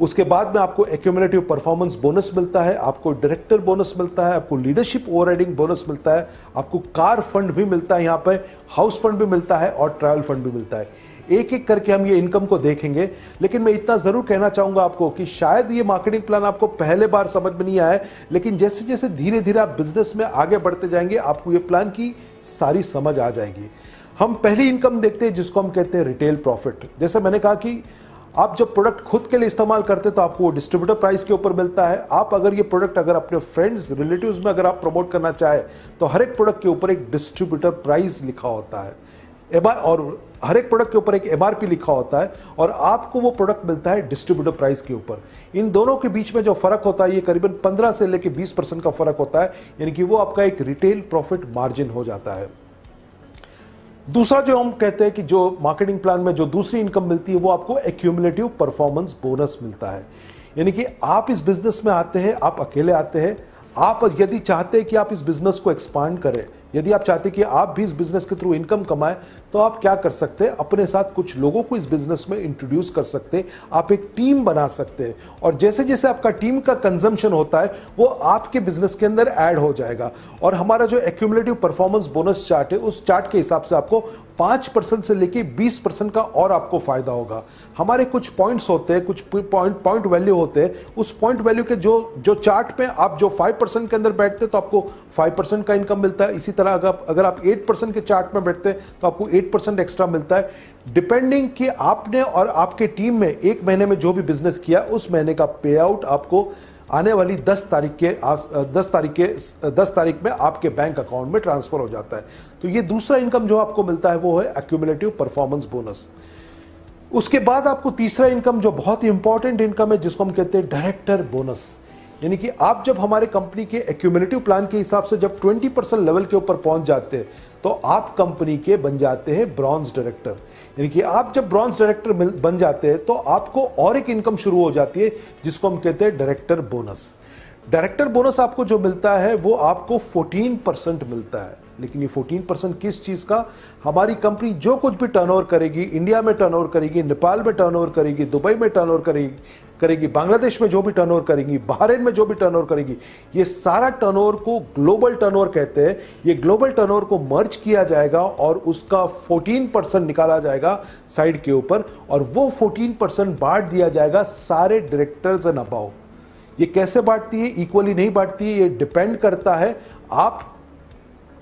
उसके बाद में आपको एक्यूमुलेटिव परफॉर्मेंस बोनस मिलता है, आपको डायरेक्टर बोनस मिलता है, आपको लीडरशिप ओवरराइडिंग बोनस मिलता है, आपको कार फंड भी मिलता है, यहाँ पे हाउस फंड भी मिलता है और ट्रैवल फंड भी मिलता है। एक एक करके हम ये इनकम को देखेंगे, लेकिन मैं इतना जरूर कहना चाहूंगा आपको कि शायद ये मार्केटिंग प्लान आपको पहले बार समझ में नहीं आया, लेकिन जैसे जैसे धीरे धीरे आप बिजनेस में आगे बढ़ते जाएंगे आपको ये प्लान की सारी समझ आ जाएगी। हम पहली इनकम देखते हैं जिसको हम कहते हैं रिटेल प्रॉफिट। जैसे मैंने कहा कि आप जब प्रोडक्ट खुद के लिए इस्तेमाल करते हैं तो आपको डिस्ट्रीब्यूटर प्राइस के ऊपर मिलता है। आप अगर ये प्रोडक्ट अगर अपने फ्रेंड्स रिलेटिव्स में अगर आप प्रमोट करना चाहे तो हर एक प्रोडक्ट के ऊपर एक डिस्ट्रीब्यूटर प्राइस लिखा होता है, और हर एक प्रोडक्ट के ऊपर एक एमआरपी लिखा होता है, और आपको वो प्रोडक्ट मिलता है डिस्ट्रीब्यूटर प्राइस के ऊपर। इन दोनों के बीच में जो फर्क होता है ये करीबन 15 से लेकर 20% का फर्क होता है, यानी कि वो आपका एक रिटेल प्रॉफिट मार्जिन हो जाता है। दूसरा जो हम कहते हैं कि जो मार्केटिंग प्लान में जो दूसरी इनकम मिलती है वो आपको एक्यूमुलेटिव परफॉर्मेंस बोनस मिलता है। यानी कि आप इस बिजनेस में आते हैं, आप अकेले आते हैं, आप यदि चाहते हैं कि आप इस बिजनेस को एक्सपांड करें, यदि आप चाहते हैं कि आप भी इस बिजनेस के थ्रू इनकम कमाएं, तो आप क्या कर सकते हैं, अपने साथ कुछ लोगों को इस बिजनेस में इंट्रोड्यूस कर सकते हैं, आप एक टीम बना सकते हैं, और जैसे जैसे आपका टीम का कंजम्पशन होता है वो आपके बिजनेस के अंदर ऐड हो जाएगा। और हमारा जो एक्यूमुलेटिव परफॉर्मेंस बोनस चार्ट है, उस चार्ट के हिसाब से आपको 5% से लेके 20% का और आपको फायदा होगा। हमारे कुछ पॉइंट्स होते हैं, कुछ पॉइंट वैल्यू होते हैं, उस पॉइंट वैल्यू के जो चार्ट में आप जो 5% के अंदर बैठते हैं तो आपको 5% का इनकम मिलता है। इसी तरह अगर आप 8% के चार्ट में बैठते हैं तो आपको 8% एक्स्ट्रा मिलता है, डिपेंडिंग कि आपने और आपके टीम में एक महीने में जो भी बिजनेस किया उस महीने का पे आउट आपको आने वाली 10 तारीख में आपके बैंक अकाउंट में ट्रांसफर हो जाता है। तो ये दूसरा इनकम जो आपको मिलता है वो है एक्यूमुलेटिव परफॉर्मेंस बोनस। उसके बाद आपको तीसरा इनकम जो बहुत ही इंपॉर्टेंट इनकम है, जिसको हम कहते हैं डायरेक्टर बोनस, यानी कि आप जब हमारे कंपनी के एक्यूमुलेटिव प्लान के हिसाब से जब 20% लेवल के ऊपर पहुंच जाते हैं तो आप कंपनी के बन जाते हैं ब्रॉन्ज डायरेक्टर। यानी कि आप जब ब्रॉन्ज डायरेक्टर बन जाते हैं तो आपको और एक इनकम शुरू हो जाती है जिसको हम कहते हैं डायरेक्टर बोनस। डायरेक्टर बोनस आपको जो मिलता है वो आपको 14% मिलता है। लेकिन ये 14% किस चीज का, हमारी कंपनी जो कुछ भी टर्नओवर करेगी, इंडिया में टर्नओवर करेगी, नेपाल में टर्नओवर करेगी, दुबई में टर्नओवर करेगी, बांग्लादेश में जो भी टर्नओवर करेगी, बहरीन में जो भी टर्नओवर करेगी, ये सारा टर्नओवर को ग्लोबल टर्नओवर कहते हैं। ये ग्लोबल टर्नओवर को मर्ज किया जाएगा और उसका 14% निकाला जाएगा साइड के ऊपर, और वो 14% बांट दिया जाएगा सारे डायरेक्टर्स एंड अबाव। ये कैसे बांटती है, इक्वली नहीं बांटती है, ये डिपेंड करता है आप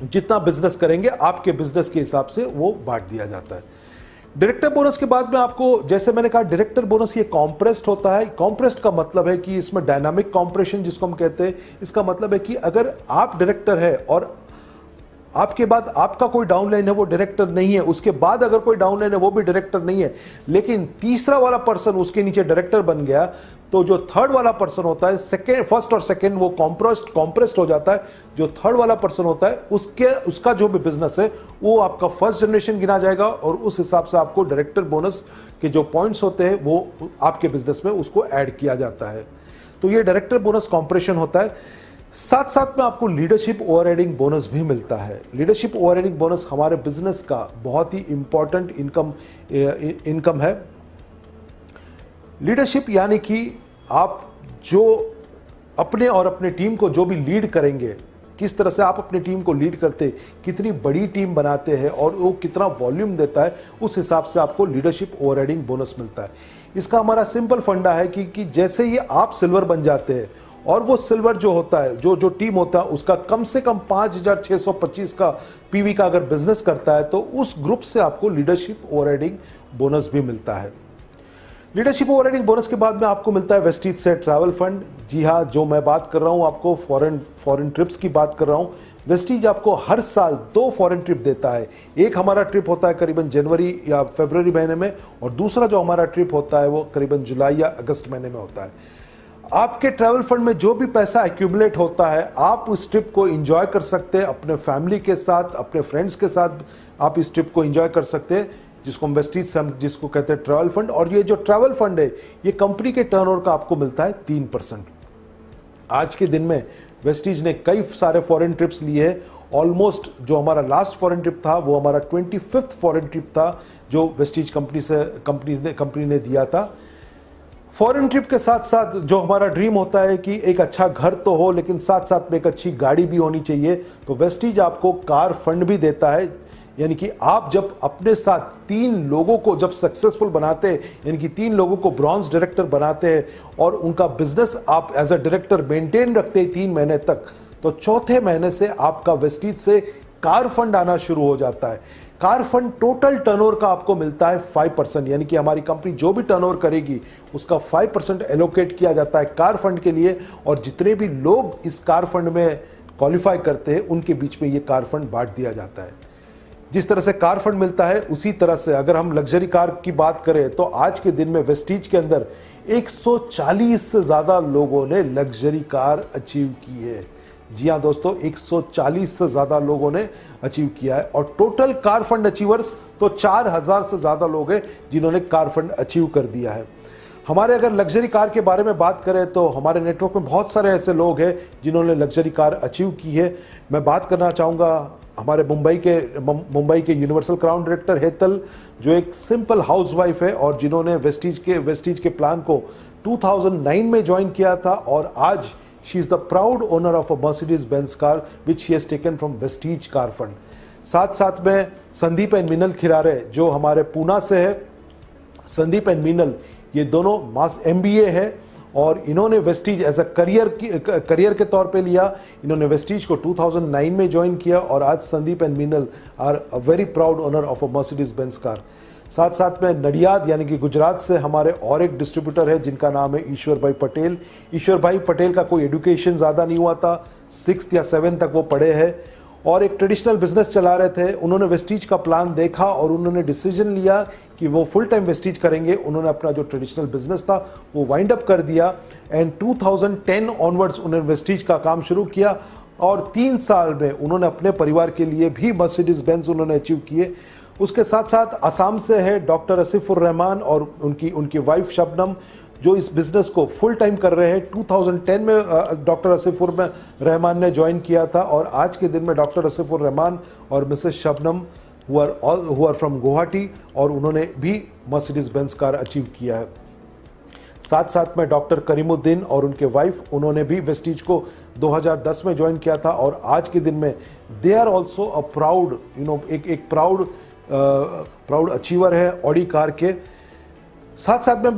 जितना बिजनेस करेंगे आपके बिजनेस के हिसाब से वो बांट दिया जाता है। डायरेक्टर बोनस के बाद में आपको, जैसे मैंने कहा, डायरेक्टर बोनस ये कॉम्प्रेस्ड होता है। कॉम्प्रेस्ड का मतलब है कि इसमें डायनामिक कॉम्प्रेशन जिसको हम कहते हैं, इसका मतलब है कि अगर आप डायरेक्टर है और आपके बाद आपका कोई डाउनलाइन है वो डायरेक्टर नहीं है, उसके बाद अगर कोई डाउनलाइन है वो भी डायरेक्टर नहीं है, लेकिन तीसरा वाला पर्सन उसके नीचे डायरेक्टर बन गया, तो जो थर्ड वाला पर्सन होता है, फर्स्ट और सेकंड वो कॉम्प्रेस्ड हो जाता है। जो थर्ड वाला पर्सन होता है उसका जो भी बिजनेस है वो आपका फर्स्ट जनरेशन गिना जाएगा, और उस हिसाब से आपको डायरेक्टर बोनस के जो पॉइंट्स होते हैं वो आपके बिजनेस में उसको ऐड किया जाता है। तो ये डायरेक्टर बोनस कॉम्प्रेशन होता है। साथ साथ में आपको लीडरशिप ओवरहेडिंग बोनस भी मिलता है। लीडरशिप ओवरहेडिंग बोनस हमारे बिजनेस का बहुत ही इंपॉर्टेंट इनकम है। लीडरशिप यानी कि आप जो अपने और अपने टीम को जो भी लीड करेंगे, किस तरह से आप अपनी टीम को लीड करते, कितनी बड़ी टीम बनाते हैं और वो कितना वॉल्यूम देता है, उस हिसाब से आपको लीडरशिप ओवरहेडिंग बोनस मिलता है। इसका हमारा सिंपल फंडा है कि जैसे ही आप सिल्वर बन जाते हैं और वो सिल्वर जो होता है, जो टीम होता है उसका कम से कम 5625 का पीवी का अगर बिजनेस करता है तो उस ग्रुप से आपको लीडरशिप ओवरहेडिंग बोनस भी मिलता है। लीडरशिप ओवरहेडिंग बोनस के बाद में आपको मिलता है वेस्टीज से ट्रैवल फंड। जी हाँ, जो मैं बात कर रहा हूँ आपको फॉरेन ट्रिप्स की बात कर रहा हूँ। वेस्टीज आपको हर साल 2 फॉरेन ट्रिप देता है। एक हमारा ट्रिप होता है करीबन जनवरी या फरवरी महीने में, और दूसरा जो हमारा ट्रिप होता है वो करीबन जुलाई या अगस्त महीने में होता है। आपके ट्रैवल फंड में जो भी पैसा एक्यूमुलेट होता है आप उस ट्रिप को एंजॉय कर सकते हैं अपने फैमिली के साथ, अपने फ्रेंड्स के साथ आप इस ट्रिप को एंजॉय कर सकते हैं, जिसको हम वेस्टीज से हम जिसको कहते हैं ट्रैवल फंड। और ये जो ट्रैवल फंड है ये कंपनी के टर्नओवर का आपको मिलता है 3%। आज के दिन में वेस्टीज ने कई सारे फॉरेन ट्रिप्स लिए हैं। ऑलमोस्ट जो हमारा लास्ट फॉरेन ट्रिप था वो हमारा 25th फॉरेन ट्रिप था जो वेस्टीज कंपनी ने दिया था। फॉरेन ट्रिप के साथ साथ जो हमारा ड्रीम होता है कि एक अच्छा घर तो हो, लेकिन साथ साथ में एक अच्छी गाड़ी भी होनी चाहिए, तो वेस्टीज आपको कार फंड भी देता है। यानी कि आप जब अपने साथ 3 लोगों को जब सक्सेसफुल बनाते हैं, यानी कि 3 लोगों को ब्रॉन्ज डायरेक्टर बनाते हैं और उनका बिजनेस आप एज अ डायरेक्टर मेंटेन रखते हैं 3 महीने तक, तो चौथे महीने से आपका वेस्टीज से कार फंड आना शुरू हो जाता है। कार फंड टोटल टर्नओवर का आपको मिलता है 5%, यानी कि हमारी कंपनी जो भी टर्नओवर करेगी उसका 5% एलोकेट किया जाता है कार फंड के लिए, और जितने भी लोग इस कार फंड में क्वालिफाई करते हैं उनके बीच में ये कार फंड बांट दिया जाता है। जिस तरह से कार फंड मिलता है उसी तरह से अगर हम लग्जरी कार की बात करें तो आज के दिन में वेस्टीज के अंदर 140 से ज्यादा लोगों ने लग्जरी कार अचीव की है। जी हाँ दोस्तों, 140 से ज्यादा लोगों ने अचीव किया है, और टोटल कार फंड अचीवर्स तो 4000 से ज्यादा लोग हैं जिन्होंने कार फंड अचीव कर दिया है। हमारे अगर लग्जरी कार के बारे में बात करें तो हमारे नेटवर्क में बहुत सारे ऐसे लोग हैं जिन्होंने लग्जरी कार अचीव की है। मैं बात करना चाहूँगा हमारे मुंबई के यूनिवर्सल क्राउन डायरेक्टर हेतल, जो एक सिंपल हाउसवाइफ है और जिन्होंने वेस्टीज के प्लान को 2009 में ज्वाइन किया था और आज she is the proud owner of a Mercedes Benz car which she has taken from Vestige car fund. साथ साथ में संदीप एंड मीनल खिरारे जो हमारे पूना से है। संदीप एंड मीनल ये दोनों MBA है और इन्होंने वेस्टीज एज अ करियर के तौर पे लिया। इन्होंने वेस्टीज को 2009 में ज्वाइन किया और आज Sandeep and Meenal are a very proud owner of a Mercedes Benz car. साथ साथ में नडियाद यानी कि गुजरात से हमारे और एक डिस्ट्रीब्यूटर है जिनका नाम है ईश्वर भाई पटेल। ईश्वर भाई पटेल का कोई एजुकेशन ज़्यादा नहीं हुआ था, 6th या 7th तक वो पढ़े हैं और एक ट्रेडिशनल बिजनेस चला रहे थे। उन्होंने वेस्टीज का प्लान देखा और उन्होंने डिसीजन लिया कि वो फुल टाइम वेस्टीज करेंगे। उन्होंने अपना जो ट्रेडिशनल बिजनेस था वो वाइंड अप कर दिया एंड 2010 ऑनवर्ड्स उन्होंने वेस्टीज का काम शुरू किया और 3 साल में उन्होंने अपने परिवार के लिए भी मर्सिडीज बेंज उन्होंने अचीव किए। उसके साथ साथ असम से है डॉक्टर असीफुर रहमान और उनकी वाइफ शबनम जो इस बिजनेस को फुल टाइम कर रहे हैं। 2010 में डॉक्टर असीफुर रहमान ने ज्वाइन किया था और आज के दिन में डॉक्टर असीफुर रहमान और Mrs Shabnam who are from Guwahati और उन्होंने भी मर्सिडीज बेंज कार अचीव किया है। साथ साथ में डॉक्टर करीमुद्दीन और उनके वाइफ उन्होंने भी वेस्टीज को 2010 में ज्वाइन किया था और आज के दिन में they are also a proud एक प्राउड अचीवर है ऑडी कार के। साथ साथ में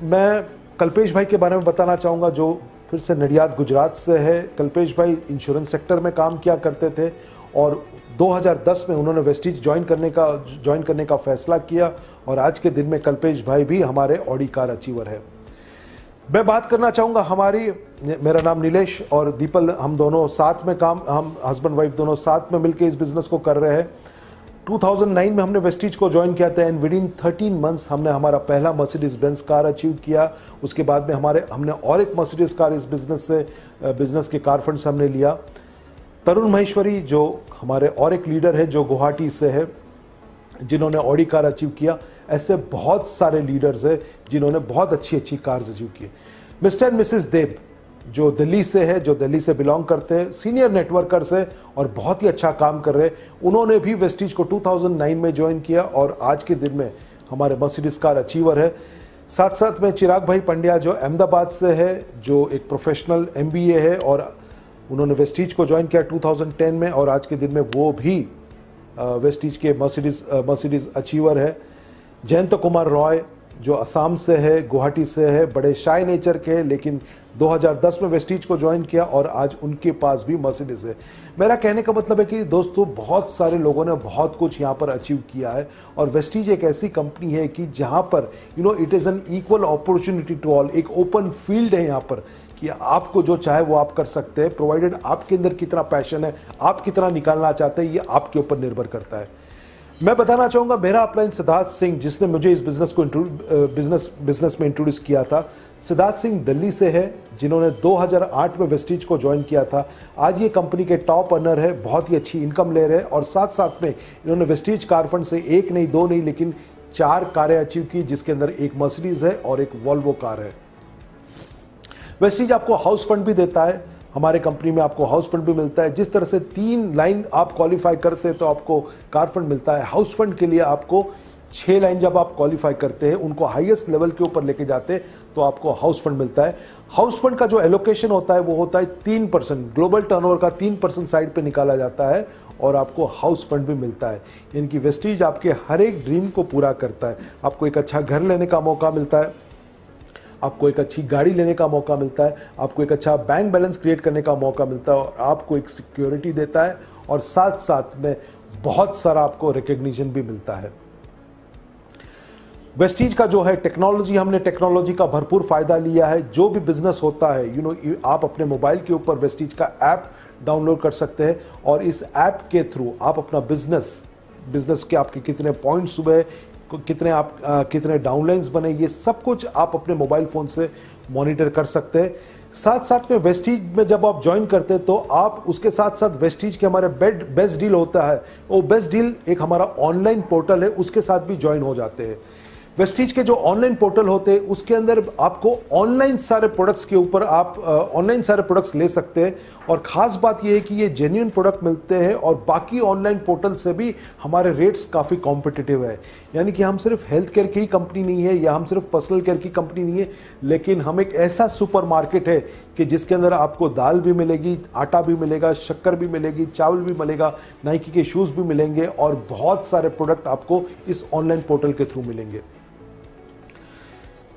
मैं कल्पेश भाई के बारे में बताना चाहूँगा जो फिर से नडियाद गुजरात से है। कल्पेश भाई इंश्योरेंस सेक्टर में काम किया करते थे और 2010 में उन्होंने वेस्टीज ज्वाइन करने का फैसला किया और आज के दिन में कल्पेश भाई भी हमारे ऑडी कार अचीवर है। मैं बात करना चाहूँगा मेरा नाम नीलेश और दीपल, हम दोनों साथ में हम हस्बैंड वाइफ दोनों साथ में मिलकर इस बिजनेस को कर रहे हैं। 2009 में हमने वेस्टीज को ज्वाइन किया था एंड विद इन 13 मंथ्स हमने हमारा पहला मर्सिडीज बेंज कार अचीव किया। उसके बाद में हमने और एक मर्सिडीज कार इस बिजनेस के कार फंड से हमने लिया। तरुण महेश्वरी जो हमारे और एक लीडर है जो गुवाहाटी से है जिन्होंने ऑडी कार अचीव किया। ऐसे बहुत सारे लीडर्स हैं जिन्होंने बहुत अच्छी कार्स अचीव की। मिस्टर एंड मिसेस देव जो दिल्ली से है, जो दिल्ली से बिलोंग करते हैं, सीनियर नेटवर्कर्स है और बहुत ही अच्छा काम कर रहे हैं। उन्होंने भी वेस्टीज को 2009 में ज्वाइन किया और आज के दिन में हमारे मर्सिडीज कार अचीवर है। साथ साथ में चिराग भाई पंड्या जो अहमदाबाद से है, जो एक प्रोफेशनल MBA है और उन्होंने वेस्टीज को ज्वाइन किया 2010 में और आज के दिन में वो भी वेस्टीज के मर्सिडीज अचीवर है। जयंत कुमार रॉय जो असम से है, गुवाहाटी से है, बड़े शाय नेचर के हैं लेकिन 2010 में वेस्टीज को ज्वाइन किया और आज उनके पास भी मर्सिडीज है। मेरा कहने का मतलब है कि दोस्तों बहुत सारे लोगों ने बहुत कुछ यहाँ पर अचीव किया है और वेस्टीज एक ऐसी कंपनी है कि जहाँ पर it is an equal opportunity to all. एक ओपन फील्ड है यहाँ पर कि आपको जो चाहे वो आप कर सकते हैं, प्रोवाइडेड आपके अंदर कितना पैशन है, आप कितना निकालना चाहते हैं, ये आपके ऊपर निर्भर करता है। मैं बताना चाहूँगा मेरा अपलाइन सिद्धार्थ सिंह जिसने मुझे इस बिजनेस में इंट्रोड्यूस किया था। सिद्धार्थ सिंह दिल्ली से है जिन्होंने 2008 में वेस्टीज को ज्वाइन किया था। आज ये कंपनी के टॉप अर्नर है, बहुत ही अच्छी इनकम ले रहे हैं और साथ साथ में इन्होंने वेस्टीज कार फंड से 1 नहीं 2 नहीं लेकिन 4 कारें अचीव की जिसके अंदर एक मर्सिडीज है और एक वॉल्वो कार है। वेस्टीज आपको हाउस फंड भी देता है, हमारे कंपनी में आपको हाउस फंड भी मिलता है। जिस तरह से 3 लाइन आप क्वालिफाई करते हैं तो आपको कार फंड मिलता है। हाउस फंड के लिए आपको 6 लाइन जब आप क्वालिफाई करते हैं, उनको हाईएस्ट लेवल के ऊपर लेके जाते हैं तो आपको हाउस फंड मिलता है। हाउस फंड का जो एलोकेशन होता है वो होता है 3%, ग्लोबल टर्नओवर का 3% साइड पे निकाला जाता है और आपको हाउस फंड भी मिलता है। यानी कि वेस्टीज आपके हर एक ड्रीम को पूरा करता है। आपको एक अच्छा घर लेने का मौका मिलता है, आपको एक अच्छी गाड़ी लेने का मौका मिलता है, आपको एक अच्छा बैंक बैलेंस क्रिएट करने का मौका मिलता है और आपको एक सिक्योरिटी देता है और साथ साथ में बहुत सारा आपको रिकग्निशन भी मिलता है। वेस्टीज का जो है टेक्नोलॉजी, हमने टेक्नोलॉजी का भरपूर फायदा लिया है। जो भी बिजनेस होता है आप अपने मोबाइल के ऊपर वेस्टीज का ऐप डाउनलोड कर सकते हैं और इस ऐप के थ्रू आप अपना बिजनेस के आपके कितने पॉइंट्स हुए, कितने डाउनलाइंस बने, ये सब कुछ आप अपने मोबाइल फ़ोन से मॉनिटर कर सकते हैं। साथ साथ में वेस्टीज में जब आप ज्वाइन करते हैं तो आप उसके साथ साथ वेस्टीज के हमारे बेस्ट डील होता है, वो बेस्ट डील एक हमारा ऑनलाइन पोर्टल है उसके साथ भी ज्वाइन हो जाते हैं। वेस्टीज के जो ऑनलाइन पोर्टल होते हैं उसके अंदर आपको ऑनलाइन सारे प्रोडक्ट्स के ऊपर आप ऑनलाइन सारे प्रोडक्ट्स ले सकते हैं, और ख़ास बात यह है कि ये जेन्युइन प्रोडक्ट मिलते हैं और बाकी ऑनलाइन पोर्टल से भी हमारे रेट्स काफ़ी कॉम्पिटिटिव है। यानी कि हम सिर्फ हेल्थ केयर की कंपनी नहीं है या हम सिर्फ पर्सनल केयर की कंपनी नहीं है, लेकिन हम एक ऐसा सुपर मार्केट है कि जिसके अंदर आपको दाल भी मिलेगी, आटा भी मिलेगा, शक्कर भी मिलेगी, चावल भी मिलेगा, नाइकी के शूज़ भी मिलेंगे और बहुत सारे प्रोडक्ट आपको इस ऑनलाइन पोर्टल के थ्रू मिलेंगे।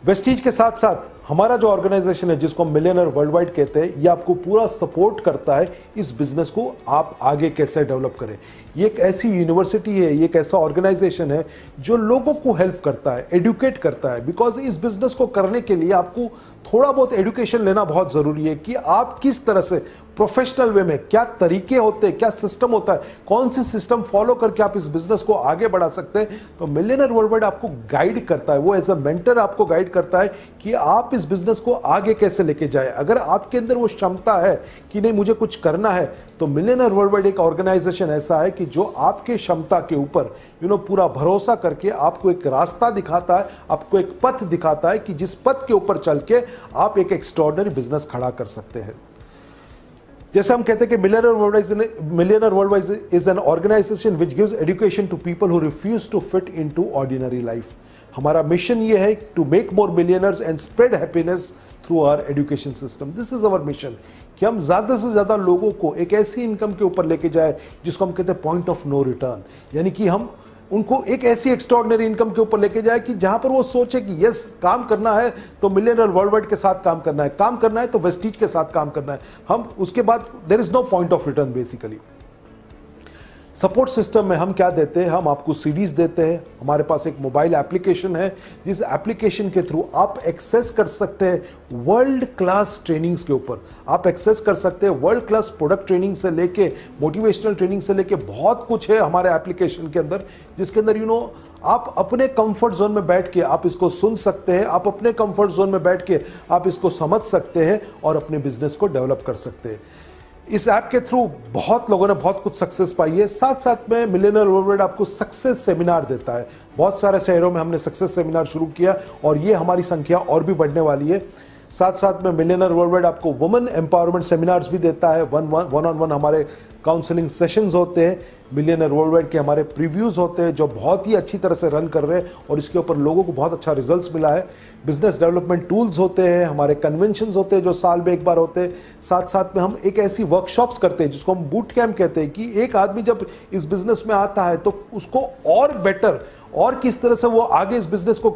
वेस्टीज के साथ साथ हमारा जो ऑर्गेनाइजेशन है जिसको हम मिलियनर वर्ल्ड वाइड कहते हैं, ये आपको पूरा सपोर्ट करता है इस बिजनेस को आप आगे कैसे डेवलप करें। ये एक ऐसी यूनिवर्सिटी है, ये एक ऐसा ऑर्गेनाइजेशन है जो लोगों को हेल्प करता है, एडुकेट करता है। बिकॉज इस बिजनेस को करने के लिए आपको थोड़ा बहुत एडुकेशन लेना बहुत ज़रूरी है कि आप किस तरह से प्रोफेशनल वे में क्या तरीके होते हैं, क्या सिस्टम होता है, कौन सी सिस्टम फॉलो करके आप इस बिजनेस को आगे बढ़ा सकते हैं। तो मिलियनर वर्ल्ड वाइड आपको गाइड करता है, वो एज अ मेंटर आपको गाइड करता है कि आप इस बिजनेस को आगे कैसे लेके जाए। अगर आपके अंदर वो क्षमता है कि नहीं मुझे कुछ करना है, तो मिलियनर वर्ल्ड वाइड एक ऑर्गेनाइजेशन ऐसा है कि जो आपके क्षमता के ऊपर पूरा भरोसा करके आपको एक रास्ता दिखाता है, आपको एक पथ दिखाता है कि जिस पथ के ऊपर चल के आप एक एक्स्ट्राऑर्डिनरी बिजनेस खड़ा कर सकते हैं। जैसे हम कहते हैं कि millionaire world wide is an organisation which gives education to people who refuse to fit into ordinary life. हमारा मिशन ये है to make more millionaires and spread happiness through our education system. This is our mission कि हम ज़्यादा से ज़्यादा लोगों को एक ऐसी इनकम के ऊपर लेके जाए जिसको हम कहते हैं पॉइंट ऑफ नो रिटर्न, यानी कि हम उनको एक ऐसी एक्स्ट्राऑर्डिनरी इनकम के ऊपर लेके जाए कि जहां पर वो सोचे कि यस काम करना है तो मिलियनर वर्ल्ड वाइड के साथ काम करना है, काम करना है तो वेस्टीज के साथ काम करना है। हम उसके बाद there is no point of return. Basically support system में हम क्या देते हैं, हम आपको सीडीज देते हैं। हमारे पास एक मोबाइल एप्लीकेशन है जिस एप्लीकेशन के थ्रू आप एक्सेस कर सकते हैं वर्ल्ड क्लास ट्रेनिंग्स के ऊपर। आप एक्सेस कर सकते हैं वर्ल्ड क्लास प्रोडक्ट ट्रेनिंग से लेके मोटिवेशनल ट्रेनिंग से लेके बहुत कुछ है हमारे एप्लीकेशन के अंदर, जिसके अंदर आप अपने कंफर्ट जोन में बैठ के आप इसको सुन सकते हैं, आप अपने कंफर्ट जोन में बैठ के आप इसको समझ सकते हैं और अपने बिजनेस को डेवलप कर सकते हैं। इस ऐप के थ्रू बहुत लोगों ने बहुत कुछ सक्सेस पाई है। साथ साथ में मिलियनर वर्ल्ड वाइड आपको सक्सेस सेमिनार देता है। बहुत सारे शहरों में हमने सक्सेस सेमिनार शुरू किया और ये हमारी संख्या और भी बढ़ने वाली है। साथ साथ में मिलियनर वर्ल्ड वाइड आपको वुमेन एम्पावरमेंट सेमिनार्स भी देता है। वन ऑन वन हमारे काउंसलिंग सेशंस होते हैं। मिलियनर वर्ल्ड वाइड के हमारे प्रीव्यूज़ होते हैं जो बहुत ही अच्छी तरह से रन कर रहे हैं और इसके ऊपर लोगों को बहुत अच्छा रिजल्ट्स मिला है। बिजनेस डेवलपमेंट टूल्स होते हैं, हमारे कन्वेंशंस होते हैं जो साल में एक बार होते हैं। साथ साथ में हम एक ऐसी वर्कशॉप्स करते हैं जिसको हम बूट कैंप कहते हैं कि एक आदमी जब इस बिजनेस में आता है तो उसको और बेटर और किस तरह से वो आगे इस बिजनेस को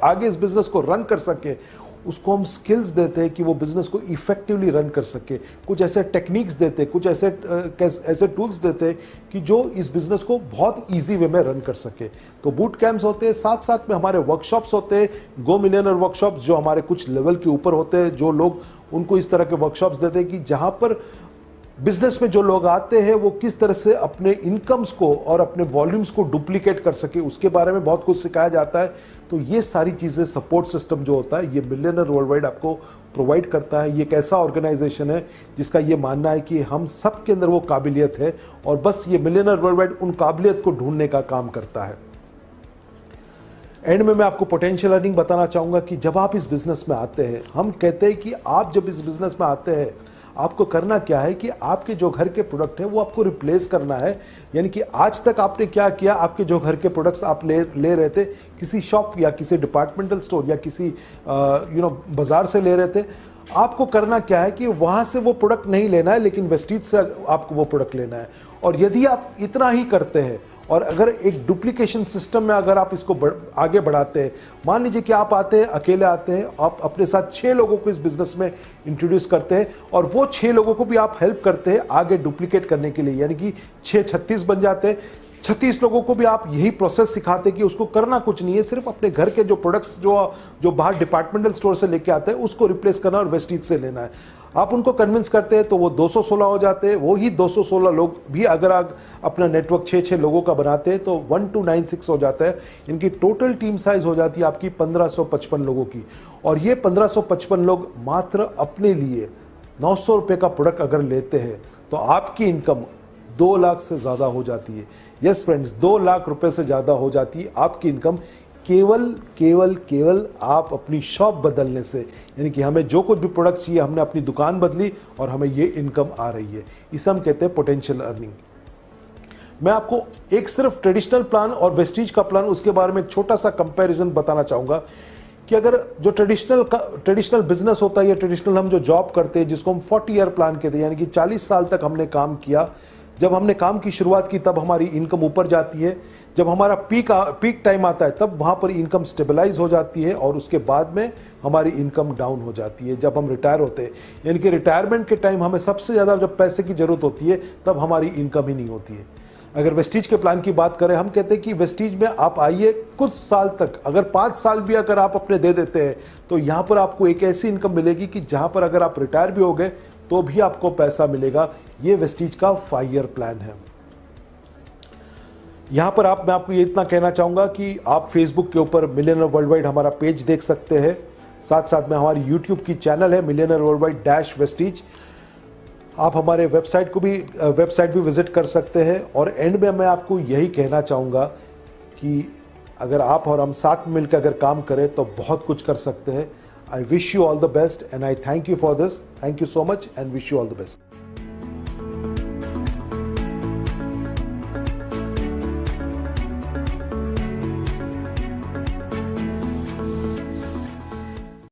आगे इस बिजनेस को रन कर सके, उसको हम स्किल्स देते हैं कि वो बिजनेस को इफेक्टिवली रन कर सके। कुछ ऐसे टेक्निक्स देते हैं, कुछ ऐसे टूल्स देते हैं कि जो इस बिजनेस को बहुत इजी वे में रन कर सके। तो बूट कैंप्स होते हैं, साथ साथ में हमारे वर्कशॉप्स होते हैं, गो मिलियनर वर्कशॉप्स जो हमारे कुछ लेवल के ऊपर होते हैं, जो लोग उनको इस तरह के वर्कशॉप्स देते हैं कि जहां पर बिजनेस में जो लोग आते हैं वो किस तरह से अपने इनकम्स को और अपने वॉल्यूम्स को डुप्लीकेट कर सके, उसके बारे में बहुत कुछ सिखाया जाता है। तो ये सारी चीज़ें सपोर्ट सिस्टम जो होता है ये मिलियनर वर्ल्ड वाइड आपको प्रोवाइड करता है। ये एक ऐसा ऑर्गेनाइजेशन है जिसका ये मानना है कि हम सब के अंदर वो काबिलियत है और बस ये मिलियनर वर्ल्ड वाइड उन काबिलियत को ढूंढने का काम करता है। एंड में मैं आपको पोटेंशियल अर्निंग बताना चाहूँगा कि जब आप इस बिज़नेस में आते हैं, हम कहते हैं कि आप जब इस बिज़नेस में आते हैं आपको करना क्या है कि आपके जो घर के प्रोडक्ट है वो आपको रिप्लेस करना है। यानी कि आज तक आपने क्या किया, आपके जो घर के प्रोडक्ट्स आप ले रहे थे किसी शॉप या किसी डिपार्टमेंटल स्टोर या किसी बाजार से ले रहे थे, आपको करना क्या है कि वहाँ से वो प्रोडक्ट नहीं लेना है लेकिन वेस्टीज से आपको वो प्रोडक्ट लेना है। और यदि आप इतना ही करते हैं और अगर एक डुप्लीकेशन सिस्टम में अगर आप इसको आगे बढ़ाते हैं, मान लीजिए कि आप आते हैं, अकेले आते हैं, आप अपने साथ 6 लोगों को इस बिजनेस में इंट्रोड्यूस करते हैं और वो 6 लोगों को भी आप हेल्प करते हैं आगे डुप्लीकेट करने के लिए, यानी कि 6 36 बन जाते हैं। 36 लोगों को भी आप यही प्रोसेस सिखाते हैं कि उसको करना कुछ नहीं है, सिर्फ अपने घर के जो प्रोडक्ट्स जो बाहर डिपार्टमेंटल स्टोर से लेके आते हैं उसको रिप्लेस करना और वेस्टीज से लेना है। आप उनको कन्विंस करते हैं तो वो 216 हो जाते हैं। वो ही 216 लोग भी अगर आप अपना नेटवर्क 6 लोगों का बनाते हैं तो 1296 हो जाता है। इनकी टोटल टीम साइज हो जाती है आपकी 1555 लोगों की। और ये 1555 लोग मात्र अपने लिए 900 रुपये का प्रोडक्ट अगर लेते हैं तो आपकी इनकम 2 लाख से ज़्यादा हो जाती है। यस फ्रेंड्स, 2 लाख रुपए से ज़्यादा हो जाती है आपकी इनकम केवल केवल केवल आप अपनी शॉप बदलने से, यानी कि हमें जो कुछ भी प्रोडक्ट चाहिए, हमने अपनी दुकान बदली और हमें ये इनकम आ रही है, इसे हम कहते हैं पोटेंशियल अर्निंग। मैं आपको एक सिर्फ ट्रेडिशनल प्लान और वेस्टीज का प्लान, उसके बारे में एक छोटा सा कंपैरिजन बताना चाहूँगा कि अगर जो ट्रेडिशनल बिजनेस होता है या ट्रेडिशनल हम जो जॉब करते हैं, जिसको हम 40 ईयर प्लान कहते हैं, यानी कि 40 साल तक हमने काम किया, जब हमने काम की शुरुआत की तब हमारी इनकम ऊपर जाती है, जब हमारा पीक टाइम आता है तब वहाँ पर इनकम स्टेबलाइज हो जाती है और उसके बाद में हमारी इनकम डाउन हो जाती है जब हम रिटायर होते हैं। यानी कि रिटायरमेंट के टाइम हमें सबसे ज़्यादा जब पैसे की ज़रूरत होती है तब हमारी इनकम ही नहीं होती है। अगर वेस्टीज के प्लान की बात करें, हम कहते हैं कि वेस्टीज में आप आइए कुछ साल तक, अगर 5 साल भी अगर आप अपने दे देते हैं तो यहाँ पर आपको एक ऐसी इनकम मिलेगी कि जहाँ पर अगर आप रिटायर भी हो गए तो भी आपको पैसा मिलेगा। ये वेस्टीज का 5 ईयर प्लान है। यहाँ पर मैं आपको ये इतना कहना चाहूँगा कि आप फेसबुक के ऊपर मिलियनर वर्ल्ड वाइड हमारा पेज देख सकते हैं, साथ साथ में हमारी यूट्यूब की चैनल है मिलियनर वर्ल्ड वाइड -वेस्टीज। आप हमारे वेबसाइट भी विजिट कर सकते हैं। और एंड में मैं आपको यही कहना चाहूँगा कि अगर आप और हम साथ मिलकर अगर काम करें तो बहुत कुछ कर सकते हैं। I wish you all the best and I thank you for this. Thank you so much and wish you all the best.